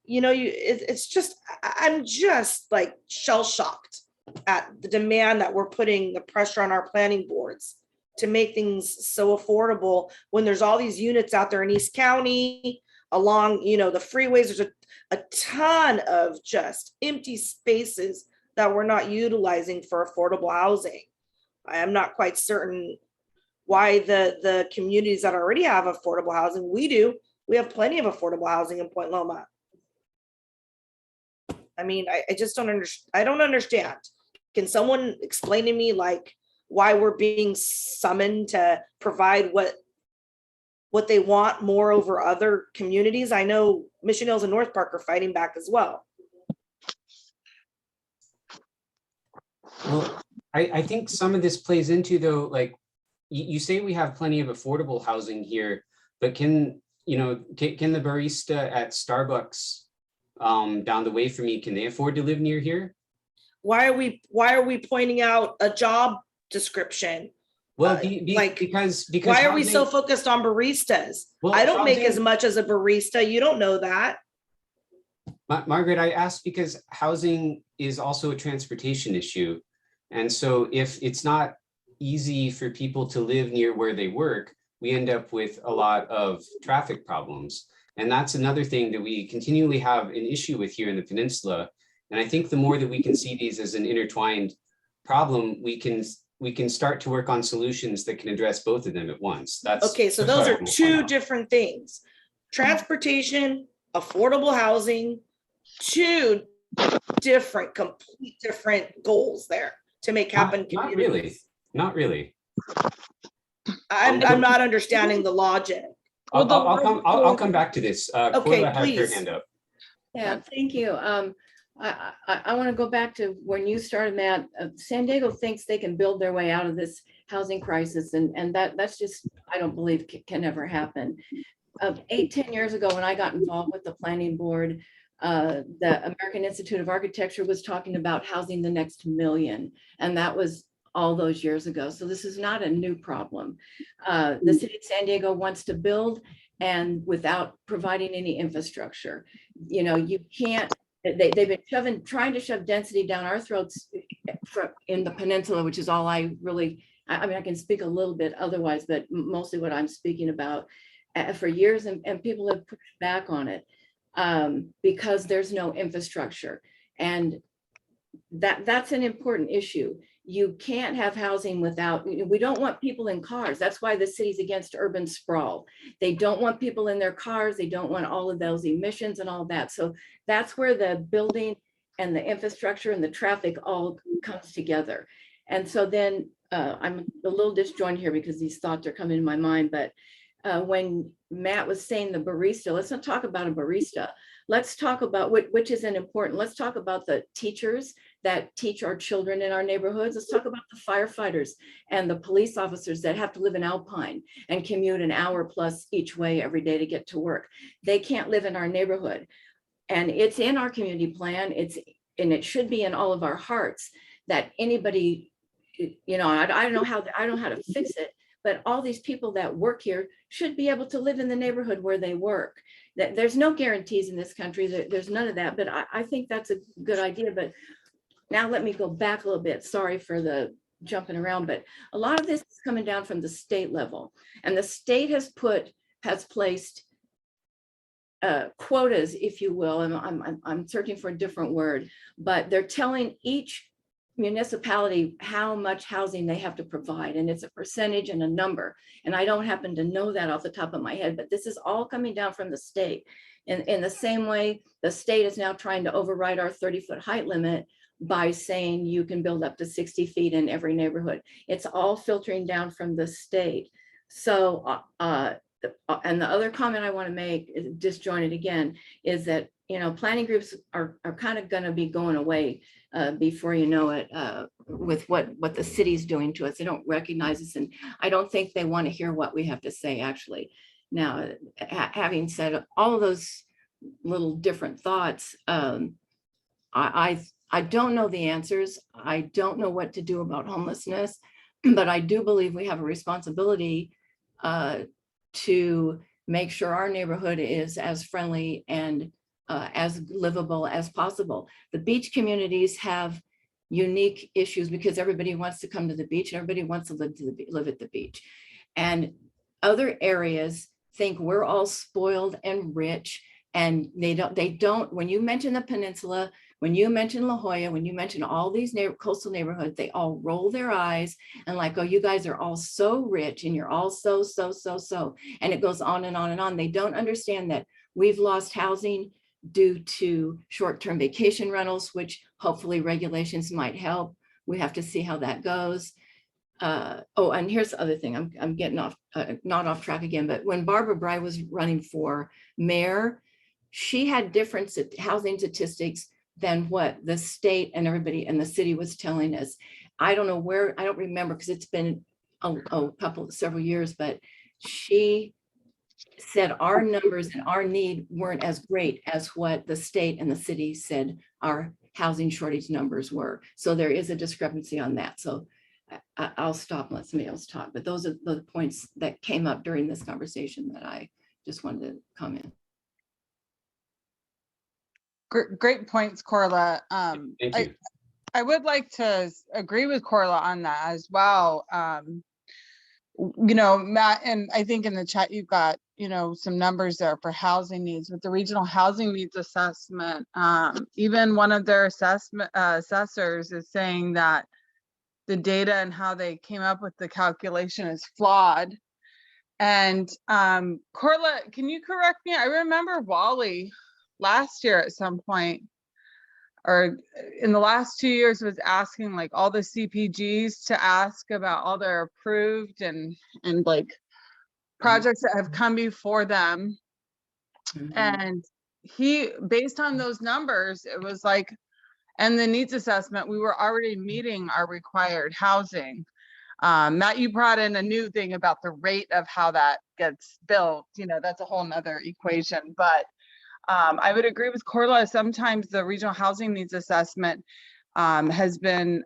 Speaker 3: it's just, I'm just like shell shocked at the demand that we're putting, the pressure on our planning boards to make things so affordable when there's all these units out there in East County along, you know, the freeways. There's a ton of just empty spaces that we're not utilizing for affordable housing. I am not quite certain why the communities that already have affordable housing, we have plenty of affordable housing in Point Loma. I mean, I just don't understand. I don't understand. Can someone explain to me like why we're being summoned to provide what they want more over other communities? I know Mission Hills and North Park are fighting back as well.
Speaker 1: Well, I think some of this plays into, though, like you say we have plenty of affordable housing here, but can the barista at Starbucks down the way from me, can they afford to live near here?
Speaker 3: Why are we pointing out a job description?
Speaker 1: Well, because
Speaker 3: why are we
Speaker 1: housing-
Speaker 3: so focused on baristas?
Speaker 1: Well,
Speaker 3: I don't make
Speaker 1: housing-
Speaker 3: as much as a barista. You don't know that.
Speaker 1: Margaret, I asked because housing is also a transportation issue. And so if it's not easy for people to live near where they work, we end up with a lot of traffic problems. And that's another thing that we continually have an issue with here in the Peninsula. And I think the more that we can see these as an intertwined problem, we can start to work on solutions that can address both of them at once.
Speaker 3: Okay, so
Speaker 1: that's
Speaker 3: those
Speaker 1: what I
Speaker 3: are
Speaker 1: want to
Speaker 3: two
Speaker 1: point out.
Speaker 3: different things. Transportation, affordable housing, two different, complete different goals there to make happen.
Speaker 1: Not really. Not really.
Speaker 3: I'm not understanding the logic.
Speaker 1: I'll come back to this.
Speaker 3: Okay,
Speaker 1: Corla had her
Speaker 3: please.
Speaker 1: hand up.
Speaker 2: Yeah, thank you. I want to go back to when you started, Matt. San Diego thinks they can build their way out of this housing crisis, and that's just, I don't believe can ever happen. 8-10 years ago, when I got involved with the planning board, the American Institute of Architecture was talking about housing the next million, and that was all those years ago. So this is not a new problem. The city of San Diego wants to build, and without providing any infrastructure. You know, you can't, they've been trying to shove density down our throats in the Peninsula, which is all I mean, I can speak a little bit otherwise, but mostly what I'm speaking about for years, and people have pushed back on it because there's no infrastructure. And that's an important issue. You can't have housing without, we don't want people in cars. That's why the city's against urban sprawl. They don't want people in their cars. They don't want all of those emissions and all that. So that's where the building and the infrastructure and the traffic all comes together. And so then I'm a little disjointed here because these thoughts are coming to my mind, but when Matt was saying the barista, let's not talk about a barista. Let's talk about which isn't important. Let's talk about the teachers that teach our children in our neighborhoods. Let's talk about the firefighters and the police officers that have to live in Alpine and commute an hour plus each way every day to get to work. They can't live in our neighborhood. And it's in our community plan. And it should be in all of our hearts that anybody, you know, I don't know how to fix it, but all these people that work here should be able to live in the neighborhood where they work. There's no guarantees in this country. There's none of that, but I think that's a good idea. But now let me go back a little bit. Sorry for the jumping around, but a lot of this is coming down from the state level, and the state has placed quotas, if you will, and I'm searching for a different word, but they're telling each municipality how much housing they have to provide, and it's a percentage and a number. And I don't happen to know that off the top of my head, but this is all coming down from the state. In the same way, the state is now trying to override our 30-foot height limit by saying you can build up to 60 feet in every neighborhood. It's all filtering down from the state. So, and the other comment I want to make, disjointed again, is that, you know, planning groups are kind of going to be going away before you know it, with what the city's doing to us. They don't recognize us, and I don't think they want to hear what we have to say, actually. Now, having said all of those little different thoughts, I don't know the answers. I don't know what to do about homelessness, but I do believe we have a responsibility to make sure our neighborhood is as friendly and as livable as possible. The beach communities have unique issues because everybody wants to come to the beach and everybody wants to live at the beach. And other areas think we're all spoiled and rich, and they don't, when you mention the Peninsula, when you mention La Jolla, when you mention all these coastal neighborhoods, they all roll their eyes and like, oh, you guys are all so rich and you're all so. And it goes on and on and on. They don't understand that we've lost housing due to short-term vacation rentals, which hopefully regulations might help. We have to see how that goes. Oh, and here's the other thing. I'm getting off, not off track again, but when Barbara Bry was running for mayor, she had different housing statistics than what the state and everybody in the city was telling us. I don't know where, I don't remember because it's been several years, but she said our numbers and our need weren't as great as what the state and the city said our housing shortage numbers were. So there is a discrepancy on that. So I'll stop and let somebody else talk, but those are the points that came up during this conversation that I just wanted to comment.
Speaker 4: Great points, Corla.
Speaker 1: Thank you.
Speaker 4: I would like to agree with Corla on that as well. You know, Matt, and I think in the chat, you've got, you know, some numbers there for housing needs with the regional housing needs assessment. Even one of their assessors is saying that the data and how they came up with the calculation is flawed. And Corla, can you correct me? I remember Wally last year at some point, or in the last 2 years, was asking like all the CPGs to ask about all their approved and like projects that have come before them. And he, based on those numbers, it was like, and the needs assessment, we were already meeting our required housing. Matt, you brought in a new thing about the rate of how that gets built. You know, that's a whole nother equation, but I would agree with Corla. Sometimes the regional housing needs assessment has been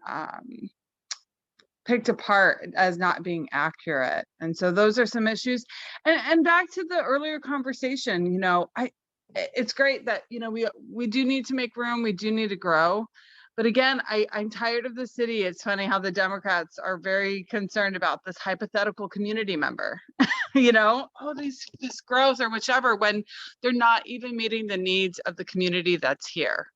Speaker 4: picked apart as not being accurate. And so those are some issues. And back to the earlier conversation, you know, it's great that, you know, we do need to make room, we do need to grow. But again, I'm tired of the city. It's funny how the Democrats are very concerned about this hypothetical community member, you know, oh, this grows or whichever, when they're not even meeting the needs of the community that's here.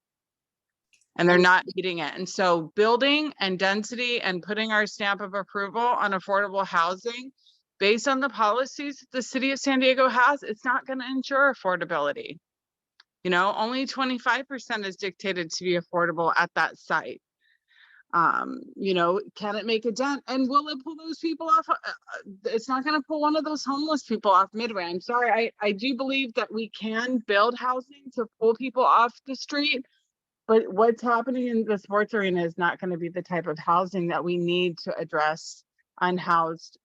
Speaker 4: And they're not meeting it. And so building and density and putting our stamp of approval on affordable housing based on the policies the city of San Diego has, it's not going to ensure affordability. You know, only 25% is dictated to be affordable at that site. You know, can it make a dent? And will it pull those people off? It's not going to pull one of those homeless people off Midway. I'm sorry. I do believe that we can build housing to pull people off the street, but what's happening in the sports arena is not going to be the type of housing that we need to address unhoused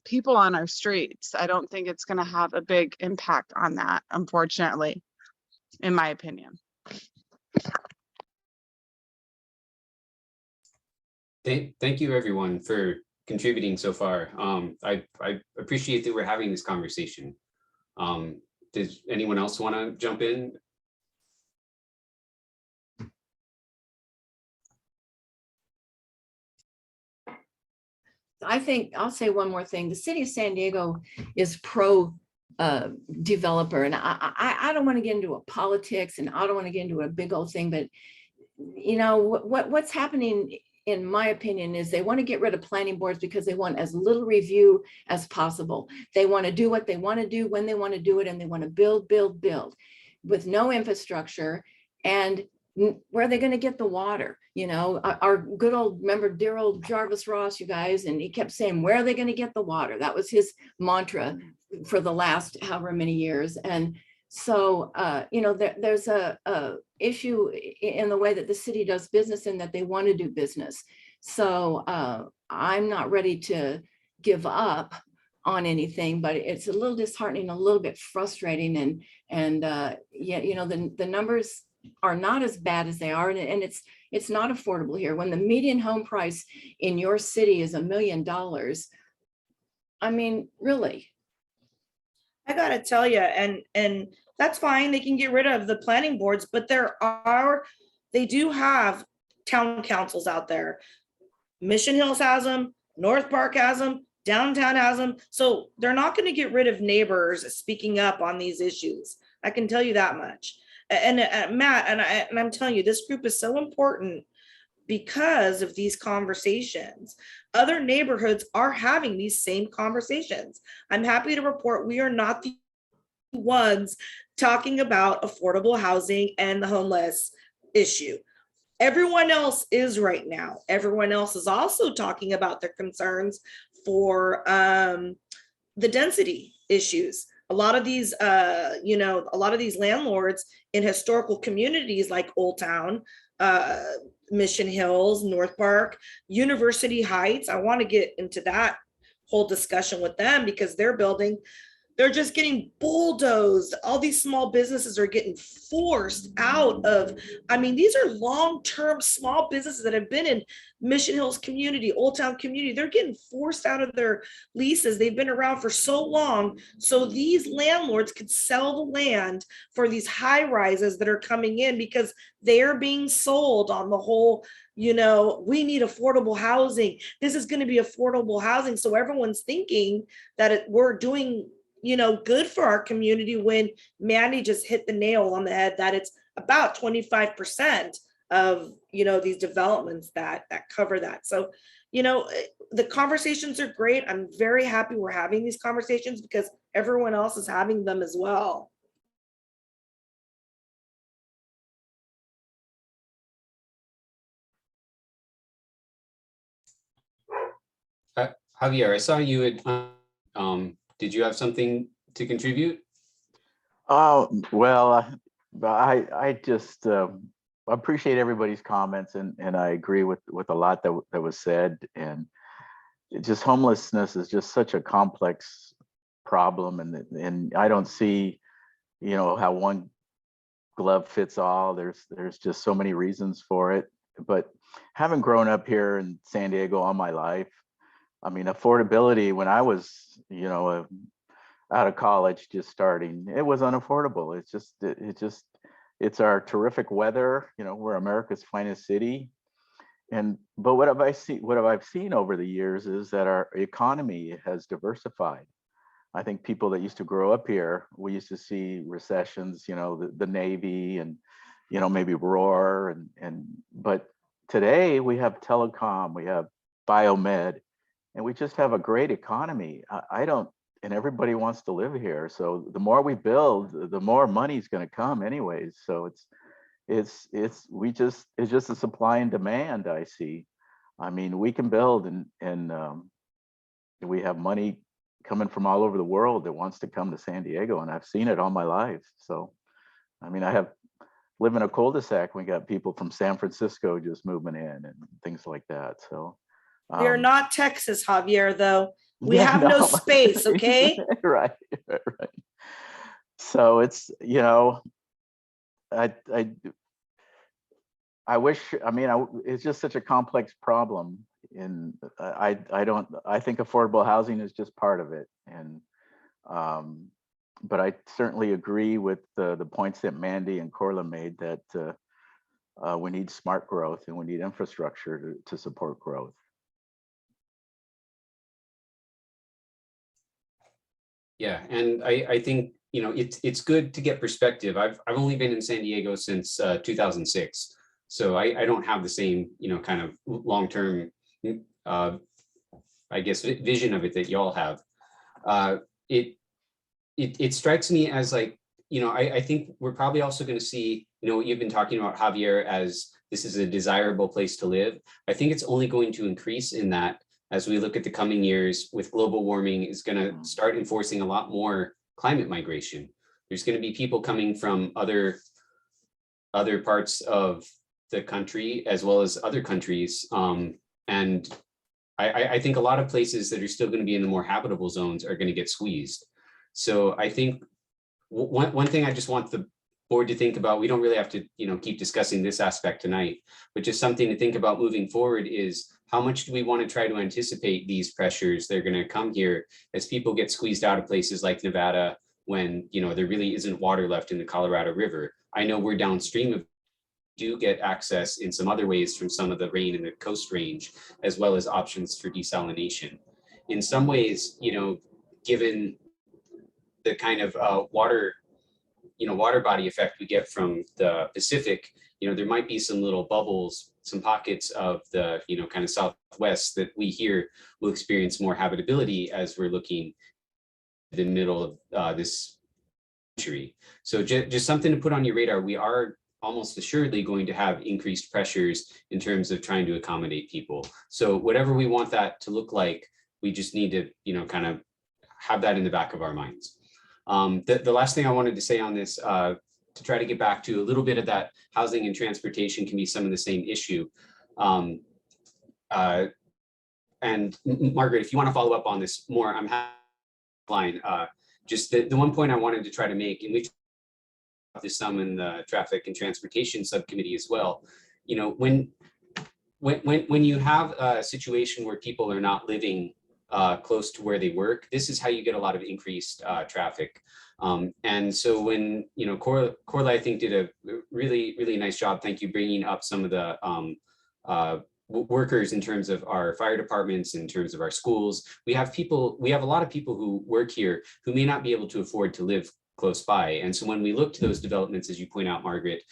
Speaker 4: people on our streets. I don't think it's going to have a big impact on that, unfortunately, in my opinion.
Speaker 1: Thank you everyone for contributing so far. I appreciate that we're having this conversation. Does anyone else want to jump in?
Speaker 2: I think I'll say one more thing. The city of San Diego is pro developer, and I don't want to get into a politics, and I don't want to get into a big old thing, but you know what's happening, in my opinion, is they want to get rid of planning boards because they want as little review as possible. They want to do what they want to do when they want to do it, and they want to build with no infrastructure. And where are they going to get the water? You know, our good old, remember dear old Jarvis Ross, you guys, and he kept saying, where are they going to get the water? That was his mantra for the last however many years. And so, you know, there's a issue in the way that the city does business and that they want to do business. So I'm not ready to give up on anything, but it's a little disheartening, a little bit frustrating. And yeah, you know, the numbers are not as bad as they are, and it's not affordable here. When the median home price in your city is $1 million, I mean, really.
Speaker 3: I gotta tell you, and that's fine. They can get rid of the planning boards, but they do have town councils out there. Mission Hills has them, North Park has them, downtown has them. So they're not going to get rid of neighbors speaking up on these issues. I can tell you that much. And Matt, and I'm telling you, this group is so important because of these conversations. Other neighborhoods are having these same conversations. I'm happy to report we are not the ones talking about affordable housing and the homeless issue. Everyone else is right now. Everyone else is also talking about their concerns for the density issues. A lot of these, a lot of these landlords in historical communities like Old Town, Mission Hills, North Park, University Heights. I want to get into that whole discussion with them because they're just getting bulldozed. All these small businesses are getting forced out of, these are long-term small businesses that have been in Mission Hills community, Old Town community. They're getting forced out of their leases. They've been around for so long. So these landlords could sell the land for these high rises that are coming in because they're being sold on the whole, we need affordable housing. This is going to be affordable housing. So everyone's thinking that we're doing good for our community when Mandy just hit the nail on the head that it's about 25% of, these developments that cover that. So, the conversations are great. I'm very happy we're having these conversations because everyone else is having them as well.
Speaker 1: Javier, I saw you had, did you have something to contribute?
Speaker 5: Oh, well, I just appreciate everybody's comments and I agree with a lot that was said. And just homelessness is just such a complex problem. And I don't see, how one glove fits all. There's just so many reasons for it. But having grown up here in San Diego all my life, affordability when I was, out of college, just starting, it was unaffordable. It's our terrific weather. We're America's finest city. But what have I seen over the years is that our economy has diversified. I think people that used to grow up here, we used to see recessions, the Navy and, maybe Roar but today we have telecom, we have biomed, and we just have a great economy. And everybody wants to live here. So the more we build, the more money's going to come anyways. So it's just a supply and demand. I see. We can build and we have money coming from all over the world that wants to come to San Diego, and I've seen it all my life. So, I live in a cul-de-sac. We got people from San Francisco just moving in and things like that. So.
Speaker 3: We are not Texas, Javier, though. We have no space, okay?
Speaker 5: Right. So it's, I wish, it's just such a complex problem. And I think affordable housing is just part of it. And, but I certainly agree with the points that Mandy and Corla made that we need smart growth and we need infrastructure to support growth.
Speaker 1: Yeah, and I think, it's good to get perspective. I've only been in San Diego since 2006. So I don't have the same, kind of long-term, I guess, vision of it that y'all have. It strikes me as like, I think we're probably also going to see, what you've been talking about, Javier, as this is a desirable place to live. I think it's only going to increase in that as we look at the coming years with global warming is going to start enforcing a lot more climate migration. There's going to be people coming from other parts of the country as well as other countries. And I think a lot of places that are still going to be in the more habitable zones are going to get squeezed. So I think one thing I just want the board to think about, we don't really have to, keep discussing this aspect tonight, but just something to think about moving forward is how much do we want to try to anticipate these pressures that are going to come here as people get squeezed out of places like Nevada when, there really isn't water left in the Colorado River. I know we're downstream of do get access in some other ways from some of the rain in the Coast Range, as well as options for desalination. In some ways, given the kind of water body effect we get from the Pacific, there might be some little bubbles, some pockets of the, kind of Southwest that we here will experience more habitability as we're looking at the middle of this century. So just something to put on your radar. We are almost assuredly going to have increased pressures in terms of trying to accommodate people. So whatever we want that to look like, we just need to, kind of have that in the back of our minds. The last thing I wanted to say on this, to try to get back to a little bit of that, housing and transportation can be some of the same issue. And Margaret, if you want to follow up on this more, I'm happy. Just the one point I wanted to try to make, and we've talked this some in the traffic and transportation subcommittee as well. When you have a situation where people are not living close to where they work, this is how you get a lot of increased traffic. And so when, Corla, I think, did a really, really nice job. Thank you, bringing up some of the workers in terms of our fire departments, in terms of our schools. We have a lot of people who work here who may not be able to afford to live close by. And so when we look to those developments, as you point out, Margaret,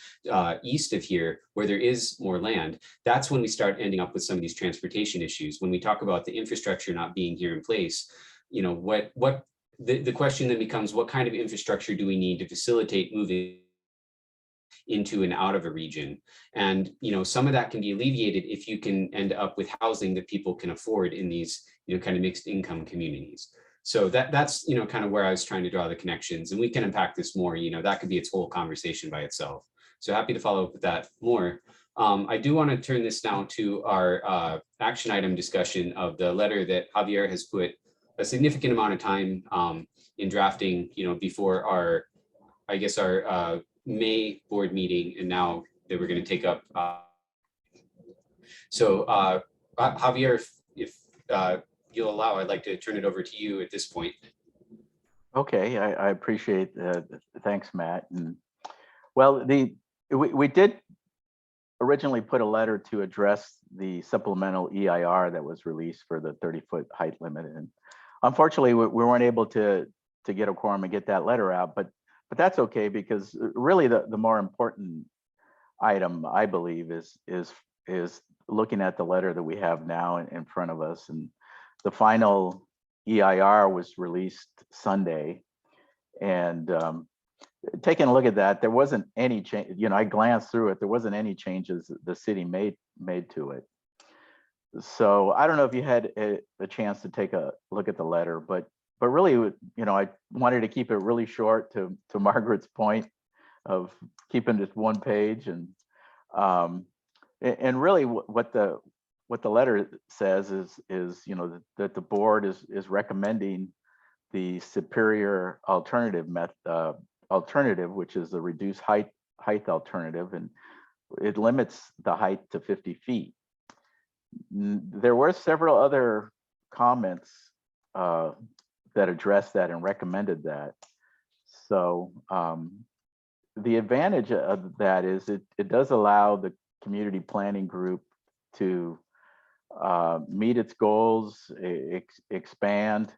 Speaker 1: east of here, where there is more land, that's when we start ending up with some of these transportation issues. When we talk about the infrastructure not being here in place, the question then becomes, what kind of infrastructure do we need to facilitate moving into and out of a region? And some of that can be alleviated if you can end up with housing that people can afford in these kind of mixed income communities. So that's kind of where I was trying to draw the connections, and we can unpack this more. That could be its whole conversation by itself. So happy to follow up with that more. I do want to turn this now to our action item discussion of the letter that Javier has put a significant amount of time in drafting, before our May board meeting, and now that we're going to take up. So Javier, if you'll allow, I'd like to turn it over to you at this point.
Speaker 5: Okay, I appreciate thanks, Matt. And well, we did originally put a letter to address the supplemental EIR that was released for the 30-foot height limit, and unfortunately we weren't able to get a quorum and get that letter out, but that's okay, because really the more important item, I believe, is looking at the letter that we have now in front of us. And the final EIR was released Sunday, and taking a look at that, there wasn't any change. I glanced through it. There wasn't any changes the city made to it. So I don't know if you had a chance to take a look at the letter, but really, I wanted to keep it really short to Margaret's point of keeping just one page, and really what the letter says is that the board is recommending the superior alternative, which is the reduced height alternative, and it limits the height to 50 feet. There were several other comments that addressed that and recommended that. So the advantage of that is it does allow the community planning group to meet its goals, expand,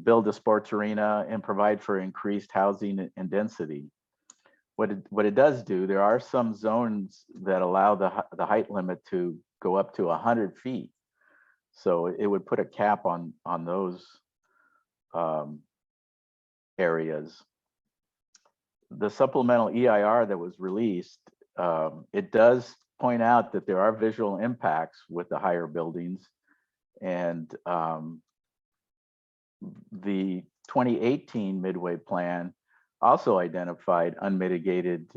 Speaker 5: build a sports arena, and provide for increased housing and density. What it does do, there are some zones that allow the height limit to go up to 100 feet. So it would put a cap on those areas. The supplemental EIR that was released, it does point out that there are visual impacts with the higher buildings, and the 2018 Midway Plan also identified unmitigated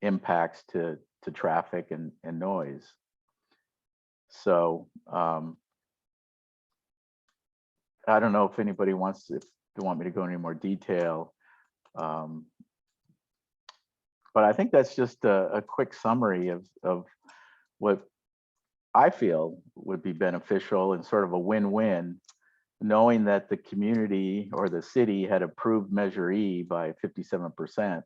Speaker 5: impacts to traffic and noise. So I don't know if anybody wants to, if they want me to go into more detail. But I think that's just a quick summary of what I feel would be beneficial and sort of a win-win, knowing that the community or the city had approved Measure E by 57%.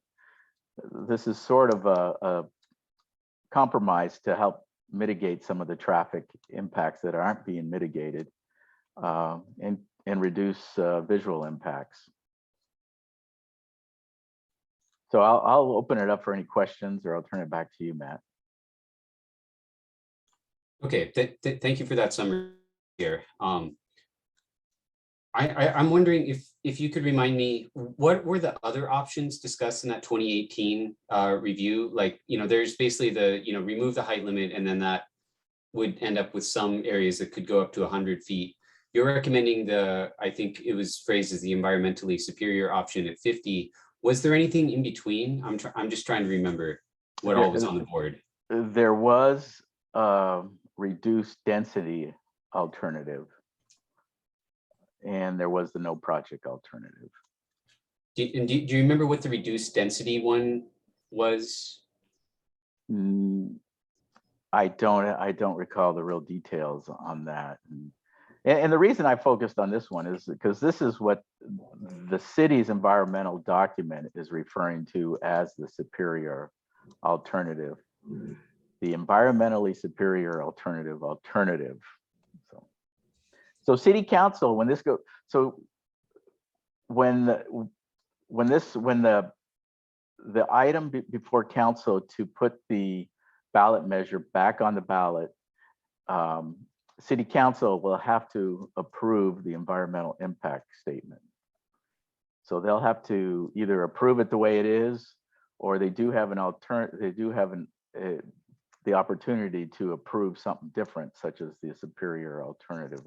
Speaker 5: This is sort of compromise to help mitigate some of the traffic impacts that aren't being mitigated, and reduce visual impacts. So I'll open it up for any questions, or I'll turn it back to you, Matt.
Speaker 1: Okay, thank you for that summary here. I'm wondering if you could remind me, what were the other options discussed in that 2018 review? Like, there's basically the, remove the height limit, and then that would end up with some areas that could go up to 100 feet. You're recommending I think it was phrased as the environmentally superior option at 50. Was there anything in between? I'm just trying to remember what all was on the board.
Speaker 5: There was a reduced density alternative, and there was the no project alternative.
Speaker 1: Do you remember what the reduced density one was?
Speaker 5: I don't recall the real details on that. And the reason I focused on this one is because this is what the city's environmental document is referring to as the superior alternative, the environmentally superior alternative. So city council, when this goes, so when the item before council to put the ballot measure back on the ballot, city council will have to approve the environmental impact statement. So they'll have to either approve it the way it is, or they do have the opportunity to approve something different, such as the superior alternative.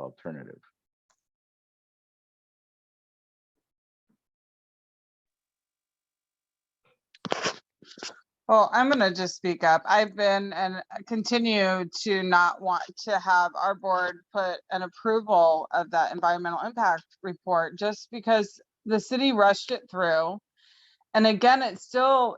Speaker 4: Well, I'm going to just speak up. I've been and continue to not want to have our board put an approval of that environmental impact report just because the city rushed it through. And again, it still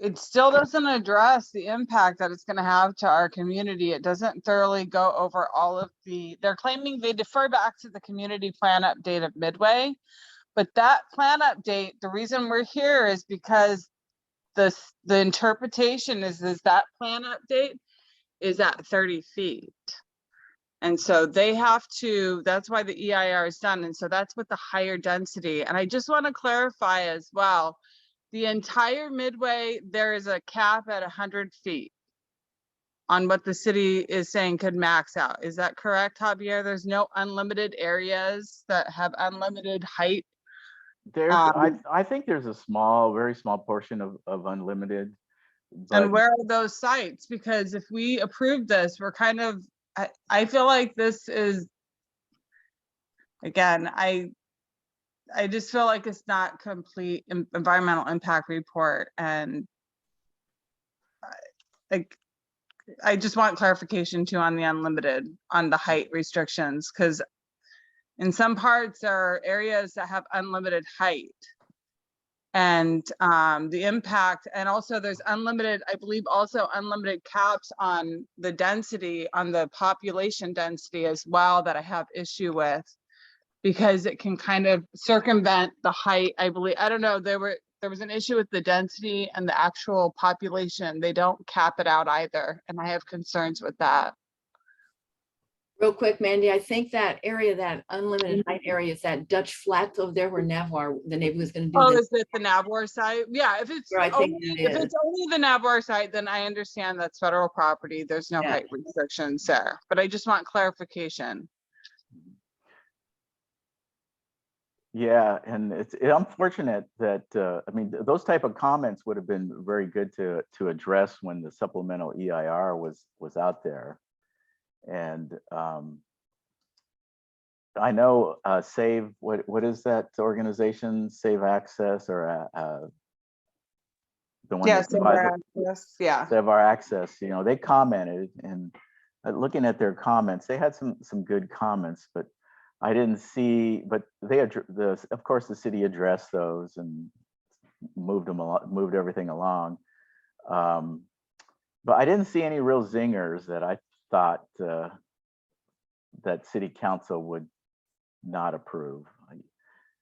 Speaker 4: doesn't address the impact that it's going to have to our community. It doesn't thoroughly go over all of they're claiming they defer back to the community plan update of Midway. But that plan update, the reason we're here is because the interpretation is that plan update is at 30 feet. And so they have to, that's why the EIR is done. And so that's with the higher density. And I just want to clarify as well, the entire Midway, there is a cap at 100 feet on what the city is saying could max out. Is that correct, Javier? There's no unlimited areas that have unlimited height.
Speaker 5: I think there's a very small portion of unlimited.
Speaker 4: And where are those sites? Because if we approve this, we're kind of, I feel like this is, again, I just feel like it's not complete environmental impact report. And I just want clarification too on the unlimited, on the height restrictions, because in some parts there are areas that have unlimited height and the impact, and also there's unlimited, I believe also unlimited caps on the density, on the population density as well, that I have issue with, because it can kind of circumvent the height. I believe, I don't know, there was an issue with the density and the actual population. They don't cap it out either. And I have concerns with that.
Speaker 2: Real quick, Mandy, I think that area, that unlimited height area, is that Dutch Flat over there where Navarre, the neighbor was going to do
Speaker 4: Oh,
Speaker 2: this.
Speaker 4: is it the Navarre site? Yeah, if it's
Speaker 2: Where I think
Speaker 4: only,
Speaker 2: that
Speaker 4: if it's only the Navarre site, then I understand that's federal property. There's no
Speaker 2: Yeah.
Speaker 4: height restrictions there, but I just want clarification.
Speaker 5: Yeah, and it's unfortunate that I mean, those type of comments would have been very good to address when the supplemental EIR was out there. And I know Save, what is that organization? Save Access, or the one
Speaker 4: Yeah,
Speaker 5: that provides
Speaker 4: yeah.
Speaker 5: Save Our Access. You know, they commented, and looking at their comments, they had some good comments, but I didn't see. But they of course the city addressed those and moved everything along. But I didn't see any real zingers that I thought that city council would not approve.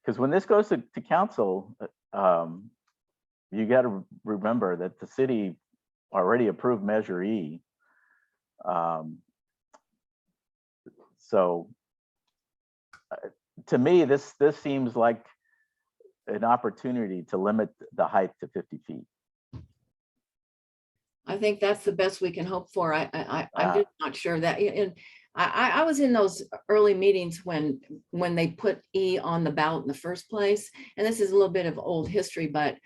Speaker 5: Because when this goes to council, you got to remember that the city already approved Measure E. So to me, this seems like an opportunity to limit the height to 50 feet.
Speaker 2: I think that's the best we can hope for. I'm just not sure that, and I was in those early meetings when they put E on the ballot in the first place. And this is a little bit of old history, but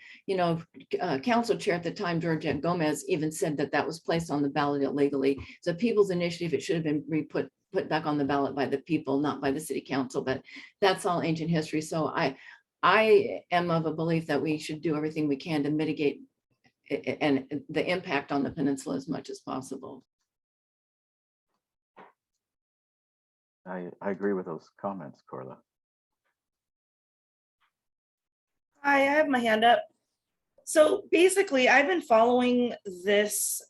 Speaker 2: council chair at the time, Georgette Gomez, even said that that was placed on the ballot illegally. It's a people's initiative. It should have been put back on the ballot by the people, not by the city council, but that's all ancient history. So I am of a belief that we should do everything we can to mitigate and the impact on the peninsula as much as possible.
Speaker 5: I agree with those comments, Corla.
Speaker 3: Hi, I have my hand up. So basically, I've been following this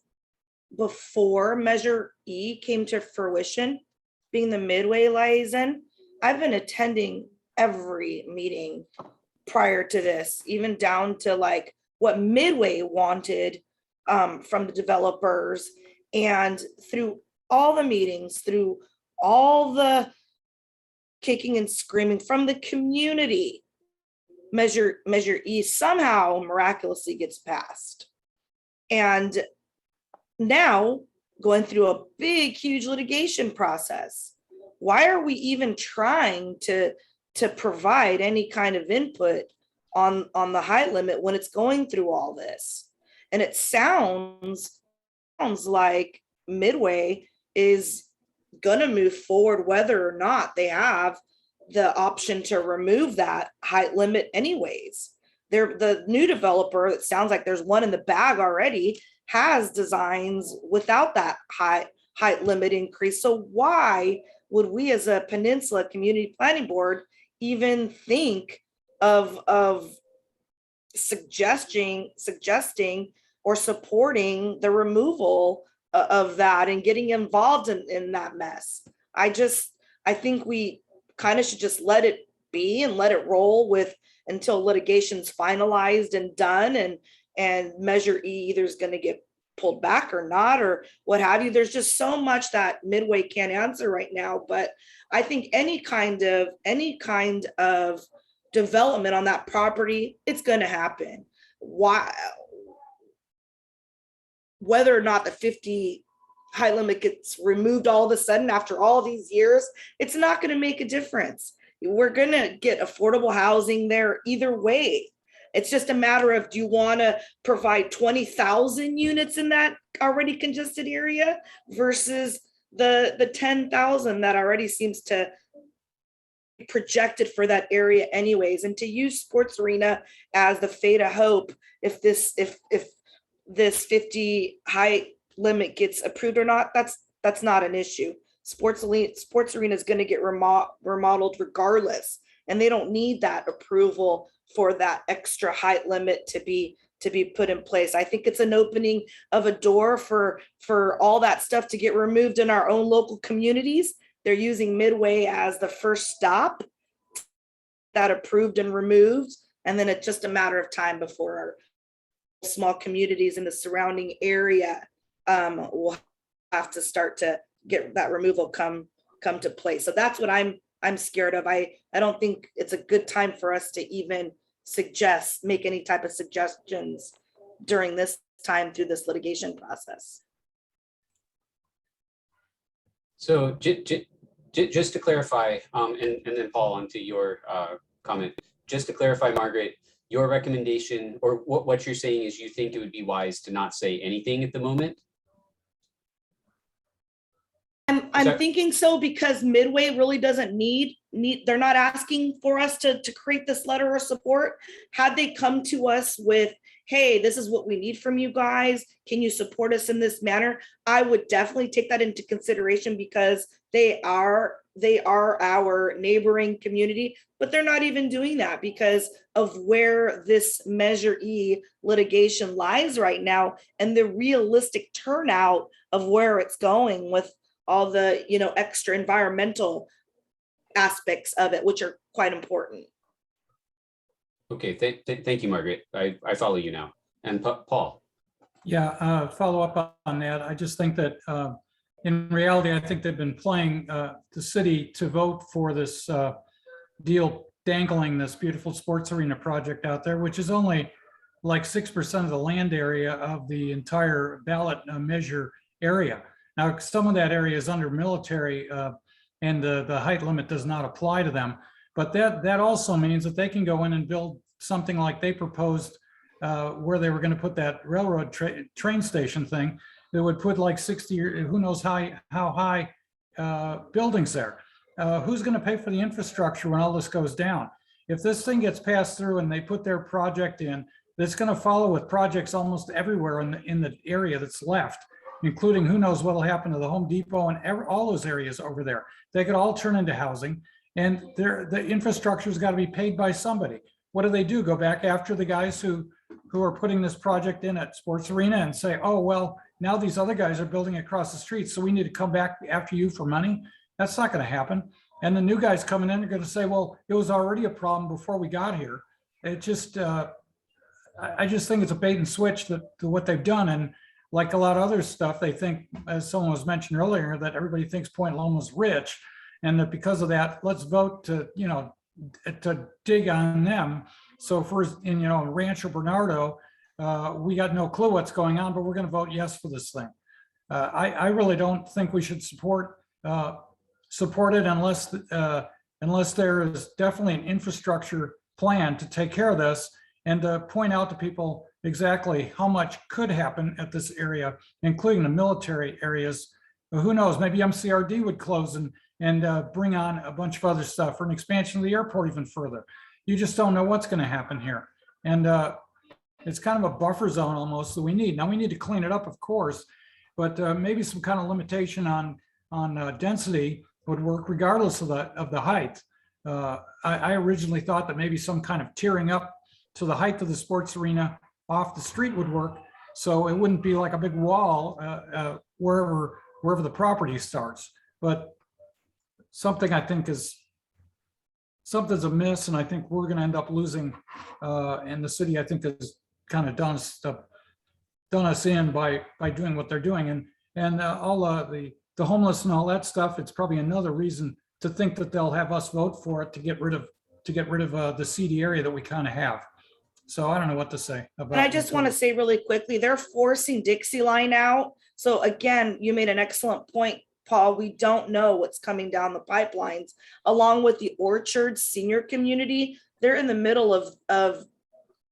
Speaker 3: before Measure E came to fruition, being the Midway liaison. I've been attending every meeting prior to this, even down to like what Midway wanted from the developers. And through all the meetings, through all the kicking and screaming from the community, Measure E somehow miraculously gets passed. And now going through a big, huge litigation process. Why are we even trying to provide any kind of input on the height limit when it's going through all this? And it sounds like Midway is gonna move forward whether or not they have the option to remove that height limit anyways. The new developer, it sounds like there's one in the bag already, has designs without that height limit increase. So why would we as a Peninsula Community Planning Board even think of suggesting or supporting the removal of that and getting involved in that mess? I think we kind of should just let it be and let it roll with until litigation's finalized and done, and Measure E either is going to get pulled back or not, or what have you. There's just so much that Midway can't answer right now, but I think any kind of development on that property, it's going to happen. Why? Whether or not the 50 height limit gets removed all of a sudden after all these years, it's not going to make a difference. We're going to get affordable housing there either way. It's just a matter of, do you want to provide 20,000 units in that already congested area versus the 10,000 that already seems to be projected for that area anyways? And to use Sports Arena as the fate of hope, if this 50 height limit gets approved or not, that's not an issue. Sports Arena is going to get remodeled regardless, and they don't need that approval for that extra height limit to be put in place. I think it's an opening of a door for all that stuff to get removed in our own local communities. They're using Midway as the first stop, that approved and removed, and then it's just a matter of time before our small communities in the surrounding area will have to start to get that removal come to place. So that's what I'm scared of. I don't think it's a good time for us to even make any type of suggestions during this time through this litigation process.
Speaker 1: So just to clarify, and then Paul, onto your comment, just to clarify, Margaret, your recommendation, or what you're saying is you think it would be wise to not say anything at the moment?
Speaker 3: I'm thinking so because Midway really doesn't need, they're not asking for us to create this letter of support. Had they come to us with, hey, this is what we need from you guys, can you support us in this manner? I would definitely take that into consideration because they are our neighboring community, but they're not even doing that because of where this Measure E litigation lies right now and the realistic turnout of where it's going with all the extra environmental aspects of it, which are quite important.
Speaker 1: Okay, thank you, Margaret. I follow you now. And Paul.
Speaker 6: Yeah, follow up on that. I just think that in reality, I think they've been playing the city to vote for this deal, dangling this beautiful sports arena project out there, which is only like 6% of the land area of the entire ballot measure area. Now, some of that area is under military and the height limit does not apply to them. But that also means that they can go in and build something like they proposed where they were going to put that railroad train station thing that would put like 60 or who knows how high buildings there. Who's going to pay for the infrastructure when all this goes down? If this thing gets passed through and they put their project in, it's going to follow with projects almost everywhere in the area that's left, including who knows what will happen to the Home Depot and all those areas over there. They could all turn into housing, and the infrastructure's got to be paid by somebody. What do? Go back after the guys who are putting this project in at Sports Arena and say, oh, well, now these other guys are building across the street, so we need to come back after you for money? That's not going to happen. And the new guys coming in are going to say, well, it was already a problem before we got here. It just, I just think it's a bait and switch to what they've done. And like a lot of other stuff, they think, as someone was mentioned earlier, that everybody thinks Point Loma's rich. And that because of that, let's vote to, to dig on them. So if we're in, Rancho Bernardo, we got no clue what's going on, but we're going to vote yes for this thing. I really don't think we should support it unless there is definitely an infrastructure plan to take care of this and to point out to people exactly how much could happen at this area, including the military areas. Who knows, maybe MCRD would close and bring on a bunch of other stuff, or an expansion of the airport even further. You just don't know what's going to happen here. And it's kind of a buffer zone almost that we need. Now we need to clean it up, of course, but maybe some kind of limitation on density would work regardless of the height. I originally thought that maybe some kind of tiering up to the height of the sports arena off the street would work, so it wouldn't be like a big wall wherever the property starts. But something I think something's amiss, and I think we're going to end up losing. And the city, I think, has kind of done us in by doing what they're doing, and all the homeless and all that stuff. It's probably another reason to think that they'll have us vote for it to get rid of the seedy area that we kind of have. So I don't know what to say about.
Speaker 3: And I just want to say really quickly, they're forcing Dixie Line out. So again, you made an excellent point, Paul. We don't know what's coming down the pipelines. Along with the Orchard senior community, they're in the middle of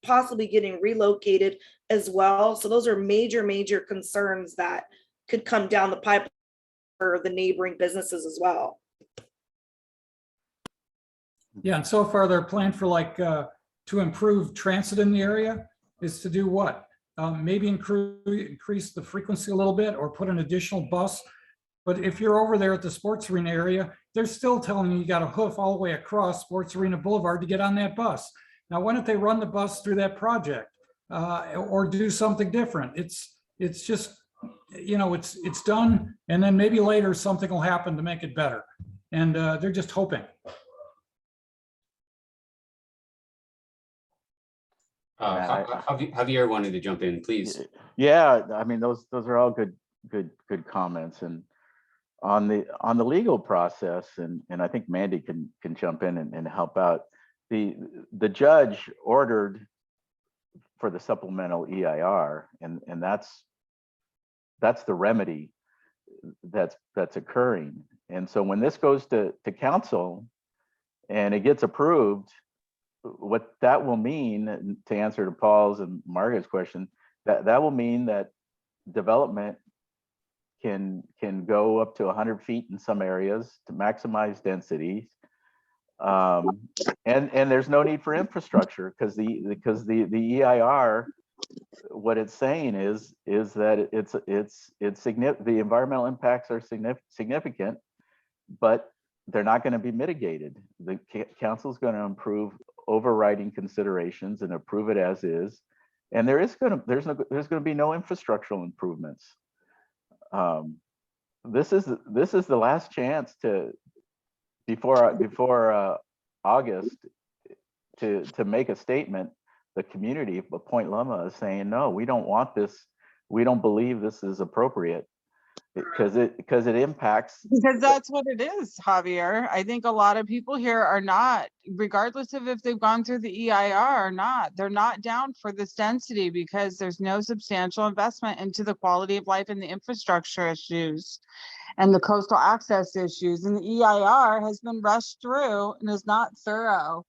Speaker 3: possibly getting relocated as well. So those are major concerns that could come down the pipeline for the neighboring businesses as well.
Speaker 6: Yeah, and so far their plan for to improve transit in the area is to do what? Maybe increase the frequency a little bit or put an additional bus. But if you're over there at the sports arena area, they're still telling you got to hoof all the way across Sports Arena Boulevard to get on that bus. Now, why don't they run the bus through that project or do something different? It's just, it's done. And then maybe later something will happen to make it better. And they're just hoping.
Speaker 1: Javier wanted to jump in, please.
Speaker 5: Yeah, I mean, those are all good comments. And on the legal process, and I think Mandy can jump in and help out. The judge ordered for the supplemental EIR, and that's the remedy that's occurring. And so when this goes to council and it gets approved, what that will mean, to answer to Paul's and Margaret's question, that will mean that development can go up to 100 feet in some areas to maximize densities, and there's no need for infrastructure because the EIR, what it's saying is that it's significant. The environmental impacts are significant, but they're not going to be mitigated. The council is going to approve overriding considerations and approve it as is, and there's going to be no infrastructural improvements. This is the last chance before August to make a statement. The community of Point Loma is saying, no, we don't want this we don't believe this is appropriate because it impacts.
Speaker 4: Because that's what it is, Javier. I think a lot of people here are not, regardless of if they've gone through the EIR or not, they're not down for this density because there's no substantial investment into the quality of life and the infrastructure issues and the coastal access issues. And the EIR has been rushed through and is not thorough.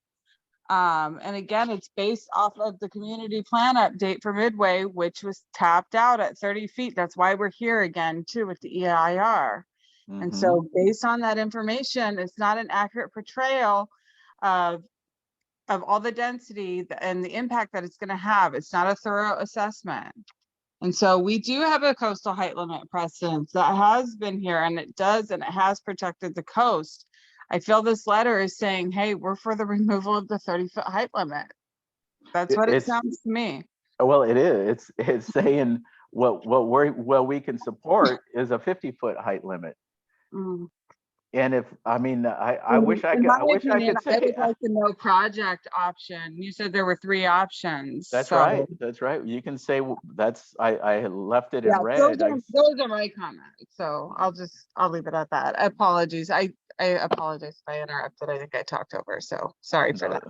Speaker 4: And again, it's based off of the community plan update for Midway, which was tapped out at 30 feet. That's why we're here again too with the EIR. And so based on that information, it's not an accurate portrayal of all the density and the impact that it's going to have. It's not a thorough assessment. And so we do have a coastal height limit precedent that has been here, and it has protected the coast. I feel this letter is saying, hey, we're for the removal of the 30-foot height limit. That's what it sounds to me.
Speaker 5: Well, it is. It's saying what we can support is a 50-foot height limit.
Speaker 4: Mm.
Speaker 5: And if, I mean, I wish I could, I wish I could say.
Speaker 4: I would like the no project option. You said there were 3 options.
Speaker 5: That's
Speaker 4: so-
Speaker 5: right. That's right. You can say that's, I left it in
Speaker 4: Yeah,
Speaker 5: red.
Speaker 4: those are my comments. So I'll leave it at that. Apologies. I apologize if I interrupted. I think I talked over. So sorry for that.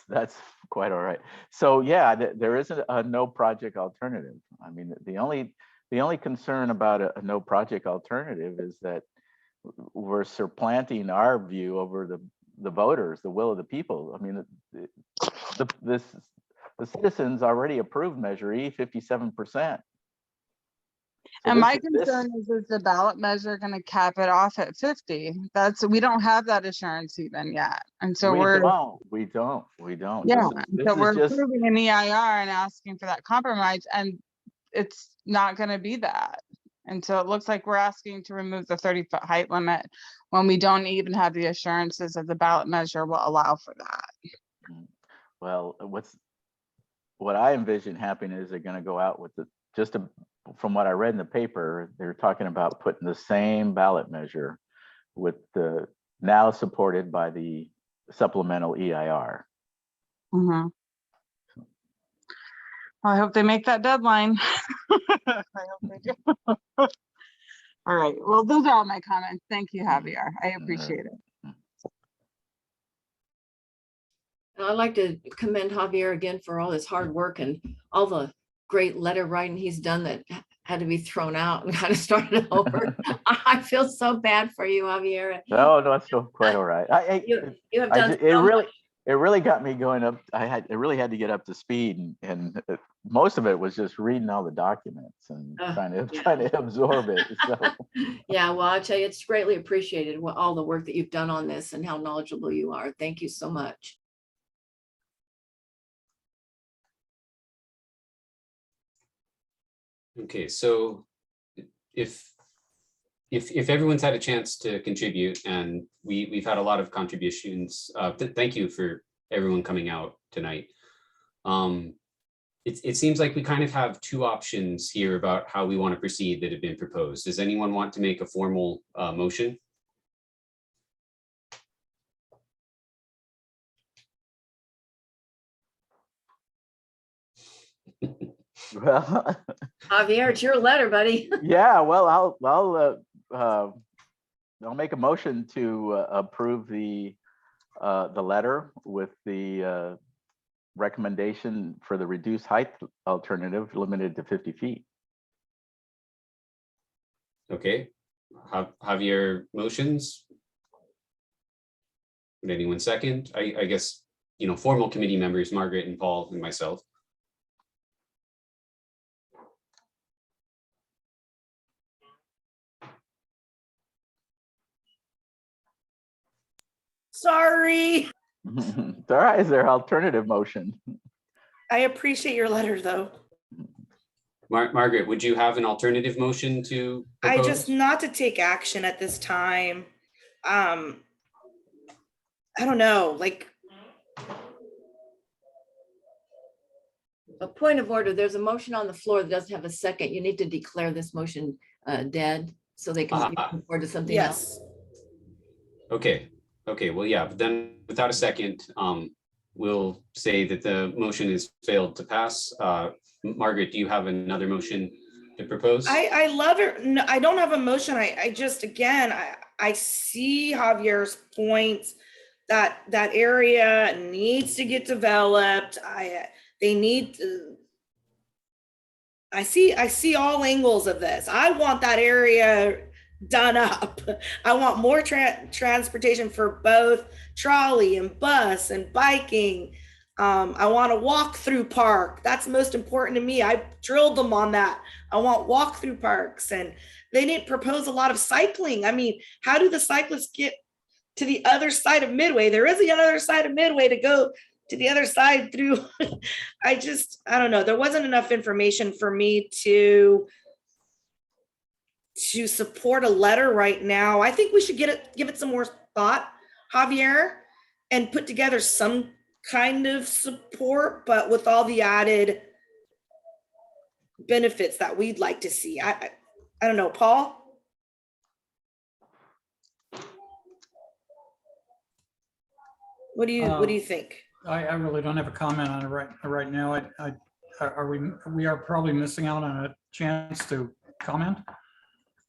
Speaker 5: That's quite all right. So yeah, there isn't a no project alternative. I mean, the only concern about a no project alternative is that we're supplanting our view over the voters, the will of the people. I mean, the citizens already approved Measure E, 57%.
Speaker 4: And my concern is the ballot measure going to cap it off at 50? We don't have that assurance even yet. And so
Speaker 5: we don't.
Speaker 4: Yeah,
Speaker 5: This
Speaker 4: so
Speaker 5: is
Speaker 4: we're
Speaker 5: just
Speaker 4: approving an EIR and asking for that compromise, and it's not going to be that. And so it looks like we're asking to remove the 30-foot height limit when we don't even have the assurances that the ballot measure will allow for that.
Speaker 5: Well, what I envision happening is they're going to go out with from what I read in the paper, they're talking about putting the same ballot measure with the now supported by the supplemental EIR.
Speaker 4: Mm-hmm. Well, I hope they make that deadline. I hope they do. All right. Well, those are all my comments. Thank you, Javier. I appreciate it.
Speaker 2: And I'd like to commend Javier again for all his hard work and all the great letter writing he's done that had to be thrown out and kind of started over. I feel so bad for you, Javier.
Speaker 5: No, it's still quite all right.
Speaker 2: You have done
Speaker 5: It really got me going up. I really had to get up to speed, and most of it was just reading all the documents and trying to absorb it. So.
Speaker 2: Yeah, well, I'll tell you, it's greatly appreciated all the work that you've done on this and how knowledgeable you are. Thank you so much.
Speaker 1: Okay, so if everyone's had a chance to contribute, and we've had a lot of contributions, thank you for everyone coming out tonight. It seems like we kind of have 2 options here about how we want to proceed that have been proposed. Does anyone want to make a formal motion?
Speaker 5: Well,
Speaker 2: Javier, it's your letter, buddy.
Speaker 5: yeah. Well, I'll make a motion to approve the letter with the recommendation for the reduced height alternative limited to 50 feet.
Speaker 1: Okay, Javier motions. Would anyone second? I guess, formal committee members, Margaret and Paul and myself.
Speaker 3: Sorry.
Speaker 5: It's all right. Is there alternative motion?
Speaker 3: I appreciate your letter, though.
Speaker 1: Margaret, would you have an alternative motion to propose?
Speaker 3: Not to take action at this time. I don't know, like.
Speaker 2: A point of order, there's a motion on the floor that doesn't have a second. You need to declare this motion dead so they can move forward to something else.
Speaker 1: Okay, well, yeah, but then without a second, we'll say that the motion is failed to pass. Margaret, do you have another motion the proposed?
Speaker 3: I love it. No, I don't have a motion. I just, again, I see Javier's points that that area needs to get developed. They need to, I see all angles of this. I want that area done up. I want more transportation for both trolley and bus and biking. I want a walk-through park. That's most important to me. I drilled them on that. I want walk-through parks, and they didn't propose a lot of cycling. I mean, how do the cyclists get to the other side of Midway? There is another side of Midway to go to the other side through. I don't know. There wasn't enough information for me to support a letter right now. I think we should give it some more thought, Javier, and put together some kind of support, but with all the added benefits that we'd like to see. I don't know, Paul? What do you think?
Speaker 6: I really don't have a comment on it right now. We are probably missing out on a chance to comment,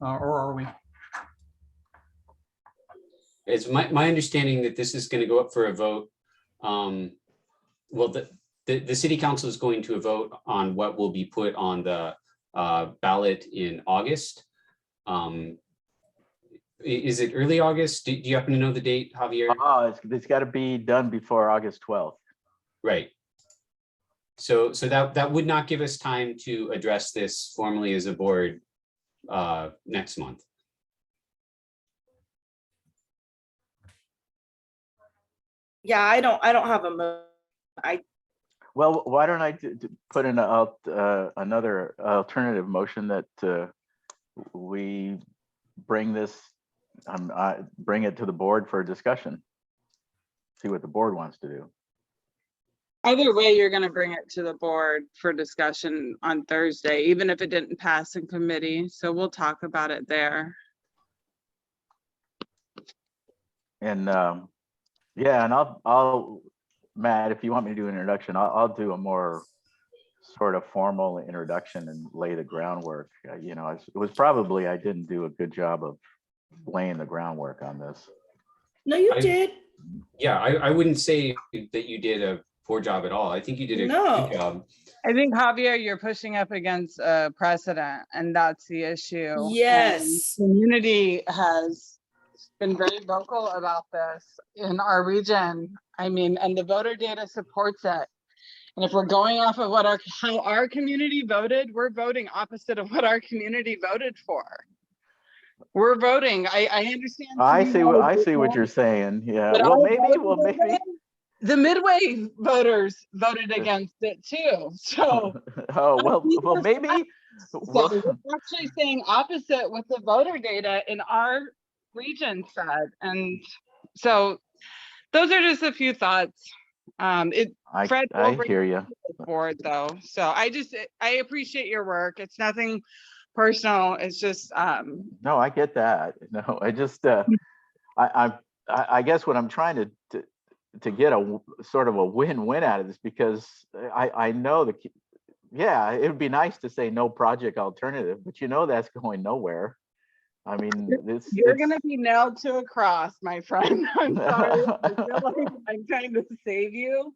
Speaker 6: or are we?
Speaker 1: It's my understanding that this is going to go up for a vote. Well, the city council is going to vote on what will be put on the ballot in August. Is it early August? Do you happen to know the date, Javier?
Speaker 5: It's got to be done before August 12th.
Speaker 1: Right. So that would not give us time to address this formally as a board next month.
Speaker 3: Yeah, I don't have a
Speaker 5: Well, why don't I put in another alternative motion that we bring this, bring it to the board for discussion. See what the board wants to do.
Speaker 4: Either way, you're going to bring it to the board for discussion on Thursday, even if it didn't pass in committee. So we'll talk about it there.
Speaker 5: And yeah, and I'll Matt, if you want me to do an introduction, I'll do a more sort of formal introduction and lay the groundwork. You know, it was probably I didn't do a good job of laying the groundwork on this.
Speaker 3: No, you did.
Speaker 1: Yeah, I wouldn't say that you did a poor job at all. I think you did a good job.
Speaker 4: I think, Javier, you're pushing up against a precedent, and that's the issue.
Speaker 3: Yes.
Speaker 4: And community has been very vocal about this in our region. I mean, and the voter data supports it. And if we're going off of how our community voted, we're voting opposite of what our community voted for. We're voting. I understand.
Speaker 5: I see what you're saying. Yeah.
Speaker 4: But
Speaker 5: Well, maybe.
Speaker 4: The Midway voters voted against it too. So.
Speaker 5: well, maybe.
Speaker 4: We're actually saying opposite what the voter data in our region said, and so those are just a few thoughts. Fred,
Speaker 5: I hear you.
Speaker 4: Board though, so I appreciate your work. It's nothing personal. It's just
Speaker 5: No, I get that. No, I just I guess what I'm trying to get a sort of a win-win out of this, because I know yeah, it would be nice to say no project alternative, but you know that's going nowhere. I mean,
Speaker 4: you're going to be nailed to a cross, my friend. I'm sorry. I feel like I'm trying to save you.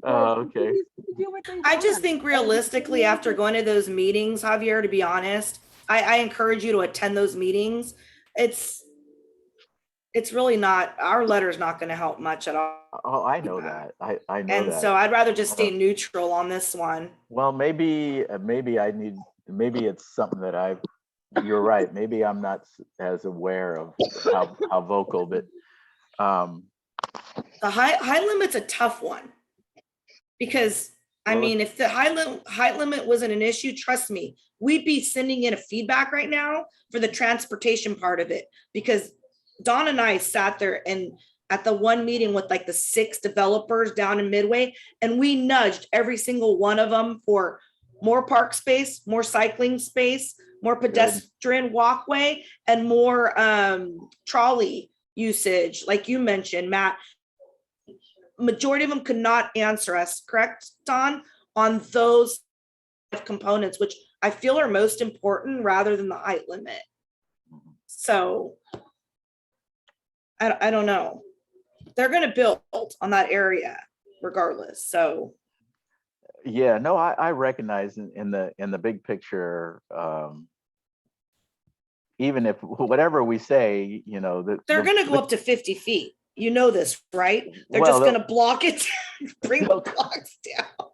Speaker 5: Okay.
Speaker 3: I just think realistically, after going to those meetings, Javier, to be honest, I encourage you to attend those meetings. It's really not, our letter's not going to help much at all.
Speaker 5: Oh, I know that. I know
Speaker 3: and
Speaker 5: that.
Speaker 3: So I'd rather just stay neutral on this one.
Speaker 5: Well, maybe it's something that you're right. Maybe I'm not as aware of how vocal, but
Speaker 3: the high limit's a tough one, because I mean, if the height limit wasn't an issue, trust me, we'd be sending in a feedback right now for the transportation part of it, because Dawn and I sat there and at the one meeting with like the 6 developers down in Midway, and we nudged every single one of them for more park space, more cycling space, more pedestrian walkway, and more trolley usage. Like you mentioned, Matt, majority of them could not answer us, correct, Don, on those components, which I feel are most important rather than the height limit. So I don't know. They're gonna build on that area regardless, so.
Speaker 5: Yeah, no, I recognize in the big picture, even if whatever we say, you know, that
Speaker 3: They're gonna go up to 50 feet. You know this, right? They're just
Speaker 5: Well,
Speaker 3: gonna block it, bring the blocks down.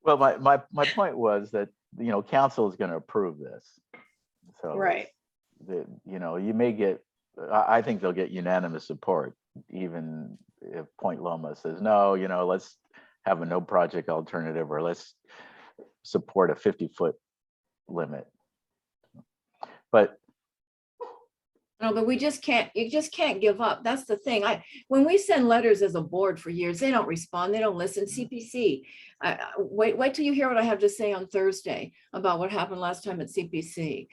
Speaker 5: well, my point was that, you know, council is going to approve this. So
Speaker 3: Right.
Speaker 5: that, you know, you may get, I think they'll get unanimous support, even if Point Loma says, no, you know, let's have a no project alternative, or let's support a 50-foot limit. But
Speaker 2: No, but you just can't give up. That's the thing. When we send letters as a board for years, they don't respond, they don't listen. CPC. Wait till you hear what I have to say on Thursday about what happened last time at CPC.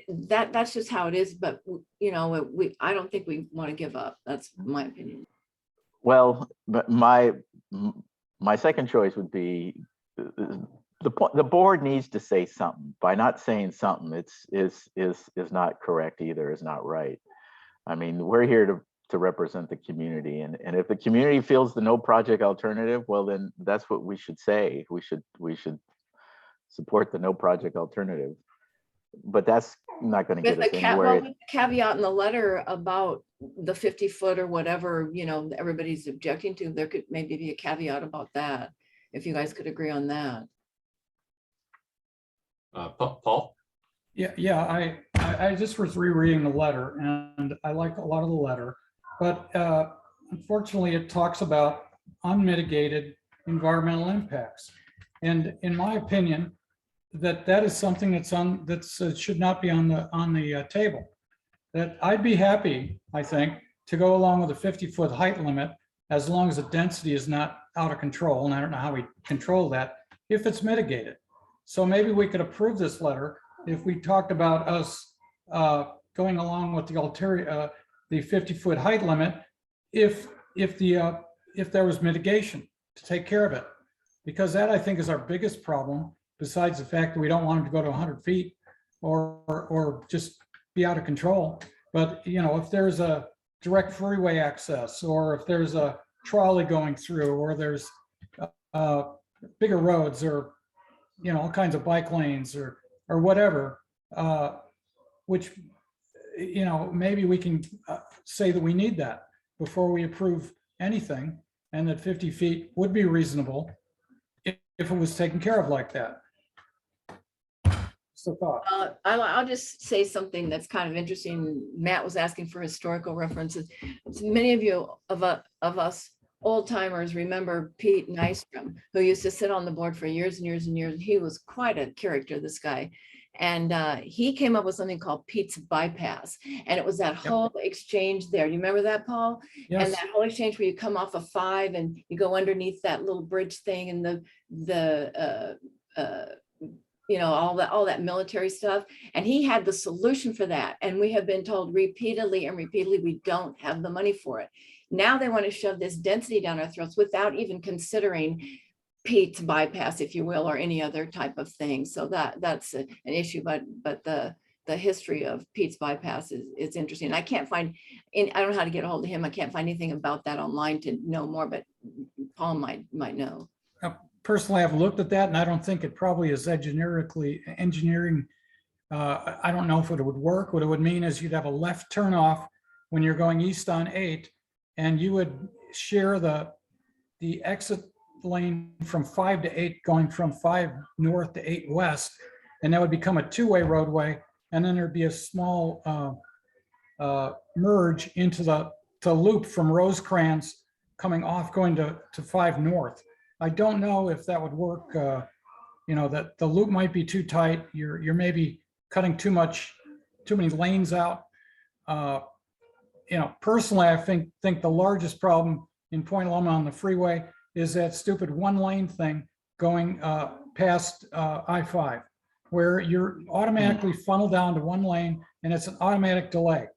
Speaker 2: That's just how it is, but you know, I don't think we want to give up. That's my opinion.
Speaker 5: well, but my second choice would be the board needs to say something. By not saying something, is not correct either, is not right. I mean, we're here to represent the community, and if the community feels the no project alternative, well, then that's what we should say. We should support the no project alternative. But that's not going to get us anywhere.
Speaker 2: With the caveat in the letter about the 50-foot or whatever, you know, everybody's objecting to, there could maybe be a caveat about that, if you guys could agree on that.
Speaker 1: Paul?
Speaker 6: Yeah, I just was rereading the letter, and I like a lot of the letter, but unfortunately it talks about unmitigated environmental impacts. And in my opinion, that is something that should not be on the table. That I'd be happy, I think, to go along with a 50-foot height limit as long as the density is not out of control, and I don't know how we control that, if it's mitigated. So maybe we could approve this letter if we talked about us going along with the 50-foot height limit, if there was mitigation to take care of it, because that, I think, is our biggest problem. Besides the fact that we don't want them to go to 100 feet or just be out of control. But, you know, if there's a direct freeway access, or if there's a trolley going through, or there's bigger roads, or, you know, all kinds of bike lanes or whatever, which, you know, maybe we can say that we need that before we approve anything, and that 50 feet would be reasonable if it was taken care of like that. So thought.
Speaker 2: I'll just say something that's kind of interesting. Matt was asking for historical references. So many of you of us old timers remember Pete Nystrom, who used to sit on the board for years and years and years. He was quite a character, this guy. And he came up with something called Pete's Bypass. And it was that whole exchange there. Do you remember that, Paul?
Speaker 6: Yes.
Speaker 2: And that whole exchange where you come off of 5 and you go underneath that little bridge thing, and you know, all that military stuff. And he had the solution for that. And we have been told repeatedly and repeatedly, we don't have the money for it. Now they want to shove this density down our throats without even considering Pete's bypass, if you will, or any other type of thing. So that's an issue, but the history of Pete's bypass is interesting. I can't find, I don't know how to get a hold of him. I can't find anything about that online to know more, but Paul might know.
Speaker 6: Personally, I've looked at that, and I don't think it probably is engineering. I don't know if it would work. What it would mean is you'd have a left turnoff when you're going east on 8, and you would share the exit lane from 5 to 8, going from 5 north to 8 west, and that would become a 2-way roadway. And then there'd be a small merge into the loop from Rosecrans coming off, going to 5 north. I don't know if that would work. You know, that the loop might be too tight. You're maybe cutting too many lanes out. You know, personally, I think the largest problem in Point Loma on the freeway is that stupid 1-lane thing going past I-5, where you're automatically funneled down to 1 lane, and it's an automatic delay.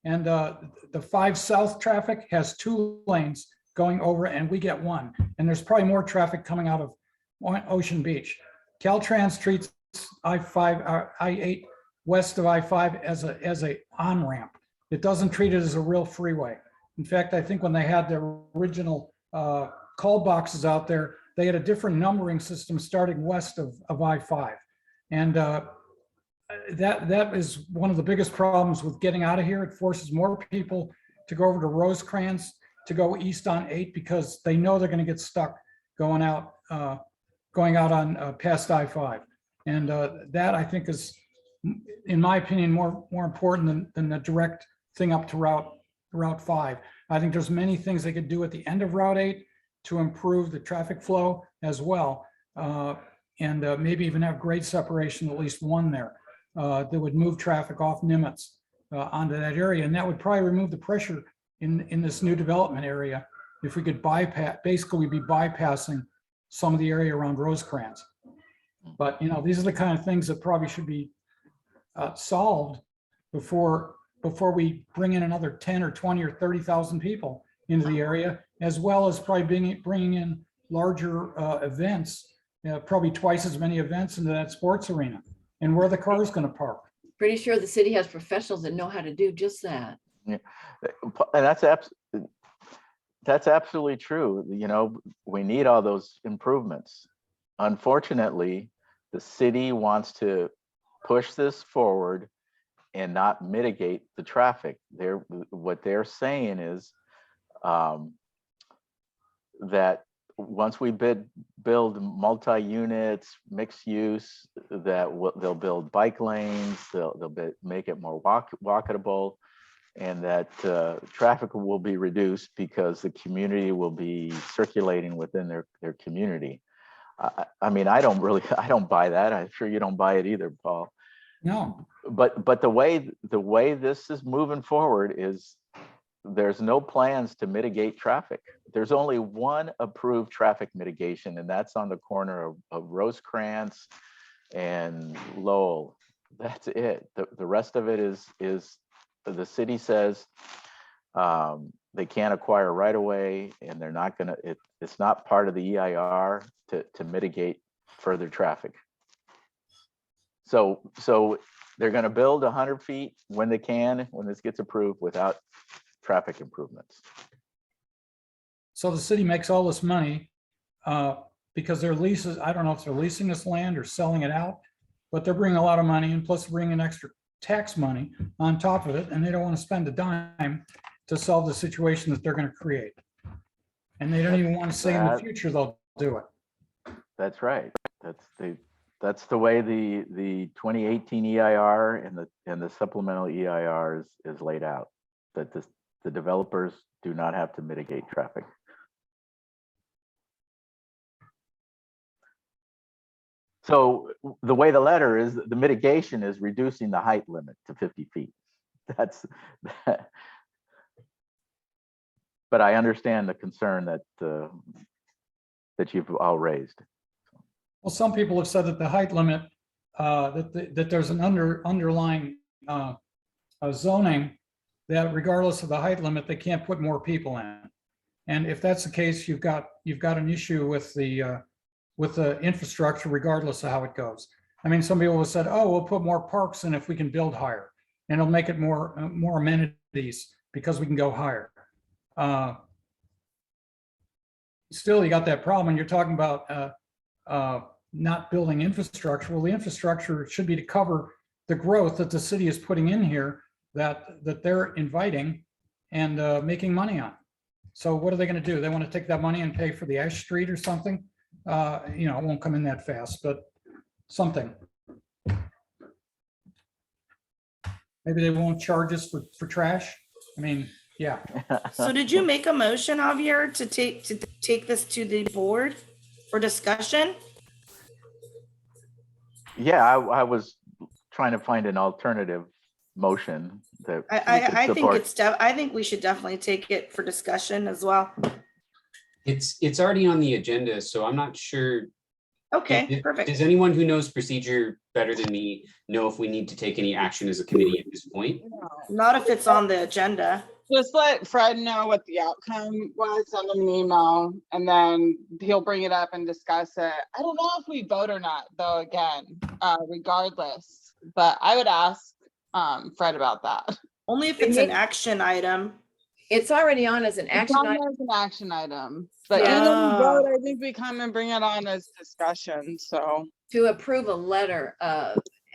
Speaker 6: And the 5 south traffic has 2 lanes going over, and we get 1. And there's probably more traffic coming out of Ocean Beach. Caltrans treats I-5, I-8 west of I-5 as a on-ramp. It doesn't treat it as a real freeway. In fact, I think when they had their original call boxes out there, they had a different numbering system starting west of I-5. And that is one of the biggest problems with getting out of here. It forces more people to go over to Rosecrans to go east on 8 because they know they're going to get stuck going out on past I-5. And that I think is, in my opinion, more important than the direct thing up to Route 5. I think there's many things they could do at the end of Route 8 to improve the traffic flow as well. And maybe even have grade separation, at least one there, that would move traffic off Nimitz onto that area. And that would probably remove the pressure in this new development area if we could bypass, basically we'd be bypassing some of the area around Rosecrans. But, you know, these are the kind of things that probably should be solved before we bring in another 10 or 20 or 30,000 people into the area, as well as probably bringing in larger events, probably twice as many events into that sports arena. And where are the cars going to park?
Speaker 2: Pretty sure the city has professionals that know how to do just that.
Speaker 5: Yeah, and that's absolutely true. You know, we need all those improvements. Unfortunately, the city wants to push this forward and not mitigate the traffic. What they're saying is that once we build multi-units, mixed use, that they'll build bike lanes, they'll make it more walkable, and that traffic will be reduced because the community will be circulating within their community. I mean, I don't buy that. I'm sure you don't buy it either, Paul.
Speaker 6: No.
Speaker 5: But the way this is moving forward is there's no plans to mitigate traffic. There's only one approved traffic mitigation, and that's on the corner of Rosecrans and Lowell. That's it. The rest of it is the city says they can't acquire right away, and they're not gonna. It's not part of the EIR to mitigate further traffic. So they're going to build 100 feet when they can, when this gets approved, without traffic improvements.
Speaker 6: So the city makes all this money because their leases, I don't know if they're leasing this land or selling it out, but they're bringing a lot of money and plus bringing extra tax money on top of it. And they don't want to spend a dime to solve the situation that they're going to create. And they don't even want to say in the future they'll do it.
Speaker 5: That's right. That's the way the 2018 EIR and the supplemental EIR is laid out, that the developers do not have to mitigate traffic. So the way the letter is, the mitigation is reducing the height limit to 50 feet. But I understand the concern that you've all raised.
Speaker 6: Well, some people have said that the height limit, that there's an underlying zoning that regardless of the height limit, they can't put more people in. And if that's the case, you've got an issue with the infrastructure, regardless of how it goes. I mean, some people have said, "Oh, we'll put more parks in if we can build higher, and it'll make it more amenities because we can go higher." Still, you got that problem, and you're talking about not building infrastructure. Well, the infrastructure should be to cover the growth that the city is putting in here, that they're inviting and making money on. So what are they going to do? They want to take that money and pay for the Ash Street or something? You know, it won't come in that fast, but something. Maybe they won't charge us for trash. I mean, yeah.
Speaker 3: So did you make a motion, Javier, to take this to the board for discussion?
Speaker 5: Yeah, I was trying to find an alternative motion that
Speaker 3: I think we should definitely take it for discussion as well.
Speaker 1: It's already on the agenda, so I'm not sure.
Speaker 3: Okay, perfect.
Speaker 1: Does anyone who knows procedure better than me know if we need to take any action as a committee at this point?
Speaker 3: Not if it's on the agenda.
Speaker 4: Just let Fred know what the outcome was, send him an email, and then he'll bring it up and discuss it. I don't know if we vote or not, though, again, regardless, but I would ask Fred about that.
Speaker 3: Only if it's an action item.
Speaker 2: It's already on as an
Speaker 4: It's
Speaker 2: action
Speaker 4: on
Speaker 2: item.
Speaker 4: as an action item, but
Speaker 2: Yeah.
Speaker 4: even if we vote, I think we come and bring it on as discussion, so.
Speaker 2: To approve a letter,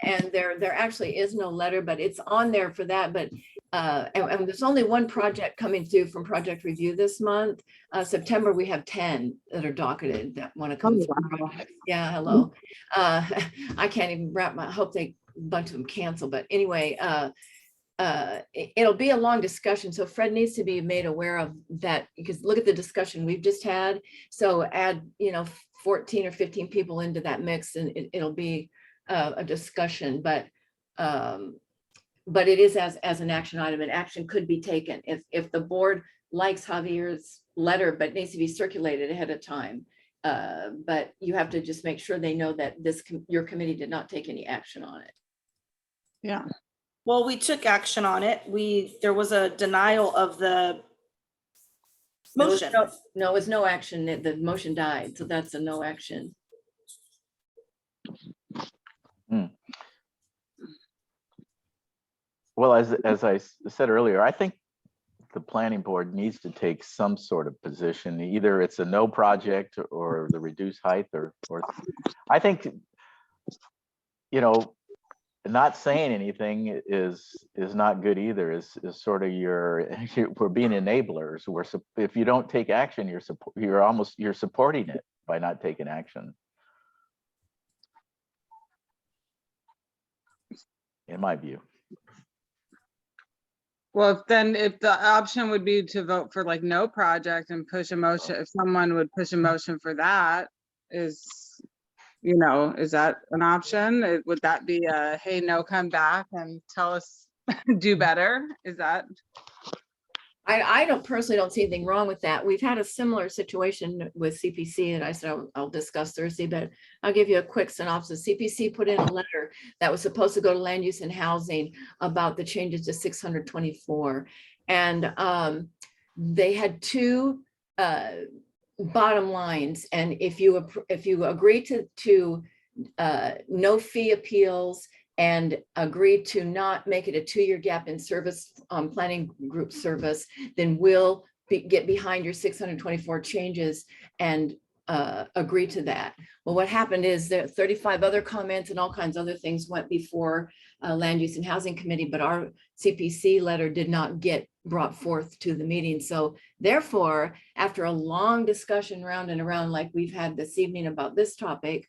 Speaker 2: and there actually is no letter, but it's on there for that, but and there's only one project coming through from project review this month. September, we have 10 that are docketed that want to come
Speaker 4: Oh,
Speaker 2: through.
Speaker 4: wow.
Speaker 2: projects. Yeah, hello. I can't even wrap my, I hope a bunch of them cancel, but anyway, it'll be a long discussion, so Fred needs to be made aware of that, because look at the discussion we've just had. So add, 14 or 15 people into that mix, and it'll be a discussion, but it is as an action item, and action could be taken if the board likes Javier's letter, but needs to be circulated ahead of time. But you have to just make sure they know that your committee did not take any action on it.
Speaker 4: Yeah.
Speaker 3: Well, we took action on it. There was a denial of the
Speaker 2: There was
Speaker 3: motion.
Speaker 2: No, it was no action. The motion died, so that's a no action.
Speaker 5: Well, as I said earlier, I think the planning board needs to take some sort of position. Either it's a no project or the reduced height, or I think, not saying anything is not good either. Is sort of we're being enablers. If you don't take action, you're supporting it by not taking action. In my view.
Speaker 4: Well, if the option would be to vote for like no project and push a motion, if someone would push a motion for that, is that an option? Would that be a, hey, no, come back and tell us do better? Is that?
Speaker 2: I personally don't see anything wrong with that. We've had a similar situation with CPC, and I said I'll discuss Thursday, but I'll give you a quick synopsis. CPC put in a letter that was supposed to go to land use and housing about the changes to 624. And they had two bottom lines. And if you agree to no fee appeals and agree to not make it a 2-year gap in service, planning group service, then we'll get behind your 624 changes and agree to that. Well, what happened is that 35 other comments and all kinds of other things went before Land Use and Housing Committee, but our CPC letter did not get brought forth to the meeting. So therefore, after a long discussion round and around like we've had this evening about this topic,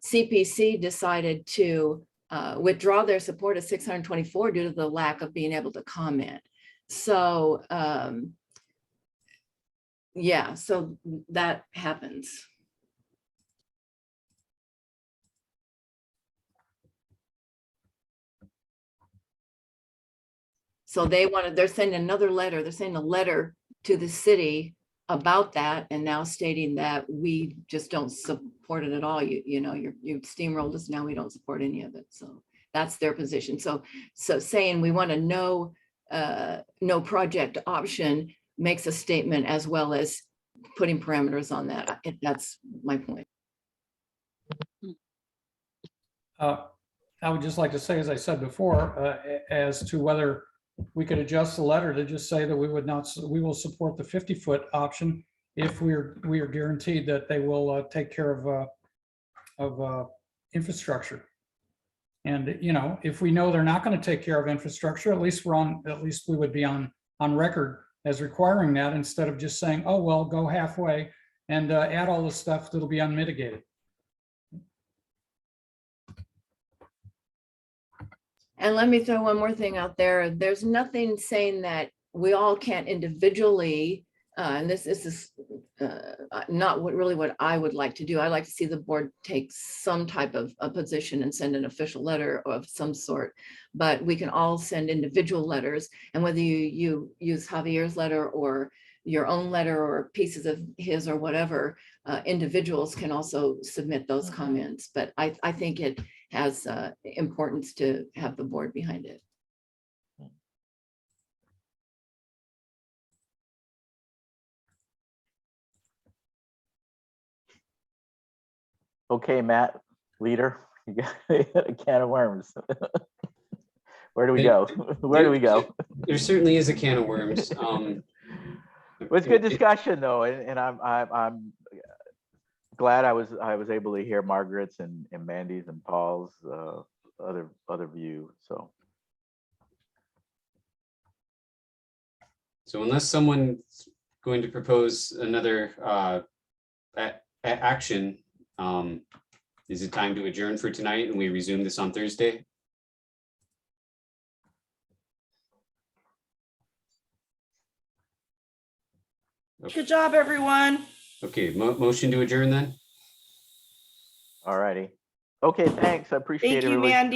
Speaker 2: CPC decided to withdraw their support of 624 due to the lack of being able to comment. So yeah, so that happens. So they're sending another letter. They're sending a letter to the city about that, and now stating that we just don't support it at all. You steamrolled us, now we don't support any of it. So that's their position. So saying we want a no project option makes a statement as well as putting parameters on that. That's my point.
Speaker 6: I would just like to say, as I said before, as to whether we could adjust the letter to just say that we will support the 50-foot option if we are guaranteed that they will take care of infrastructure. And if we know they're not going to take care of infrastructure, at least we would be on record as requiring that, instead of just saying, oh well, go halfway and add all the stuff that'll be unmitigated.
Speaker 2: And let me throw one more thing out there. There's nothing saying that we all can't individually, and this is not really what I would like to do. I like to see the board take some type of a position and send an official letter of some sort, but we can all send individual letters. And whether you use Javier's letter or your own letter or pieces of his or whatever, individuals can also submit those comments. But I think it has importance to have the board behind it.
Speaker 5: Okay, Matt, leader, you got a can of worms. Where do we go? Where do we go?
Speaker 1: There certainly is a can of worms.
Speaker 5: It was good discussion though, and I'm glad I was able to hear Margaret's and Mandy's and Paul's other view. So
Speaker 1: unless someone's going to propose another action, is it time to adjourn for tonight and we resume this on Thursday?
Speaker 3: Good job, everyone.
Speaker 1: Okay, motion to adjourn then?
Speaker 5: all righty. Okay, thanks. I appreciate
Speaker 3: Thank
Speaker 5: it.
Speaker 3: you, Mandy.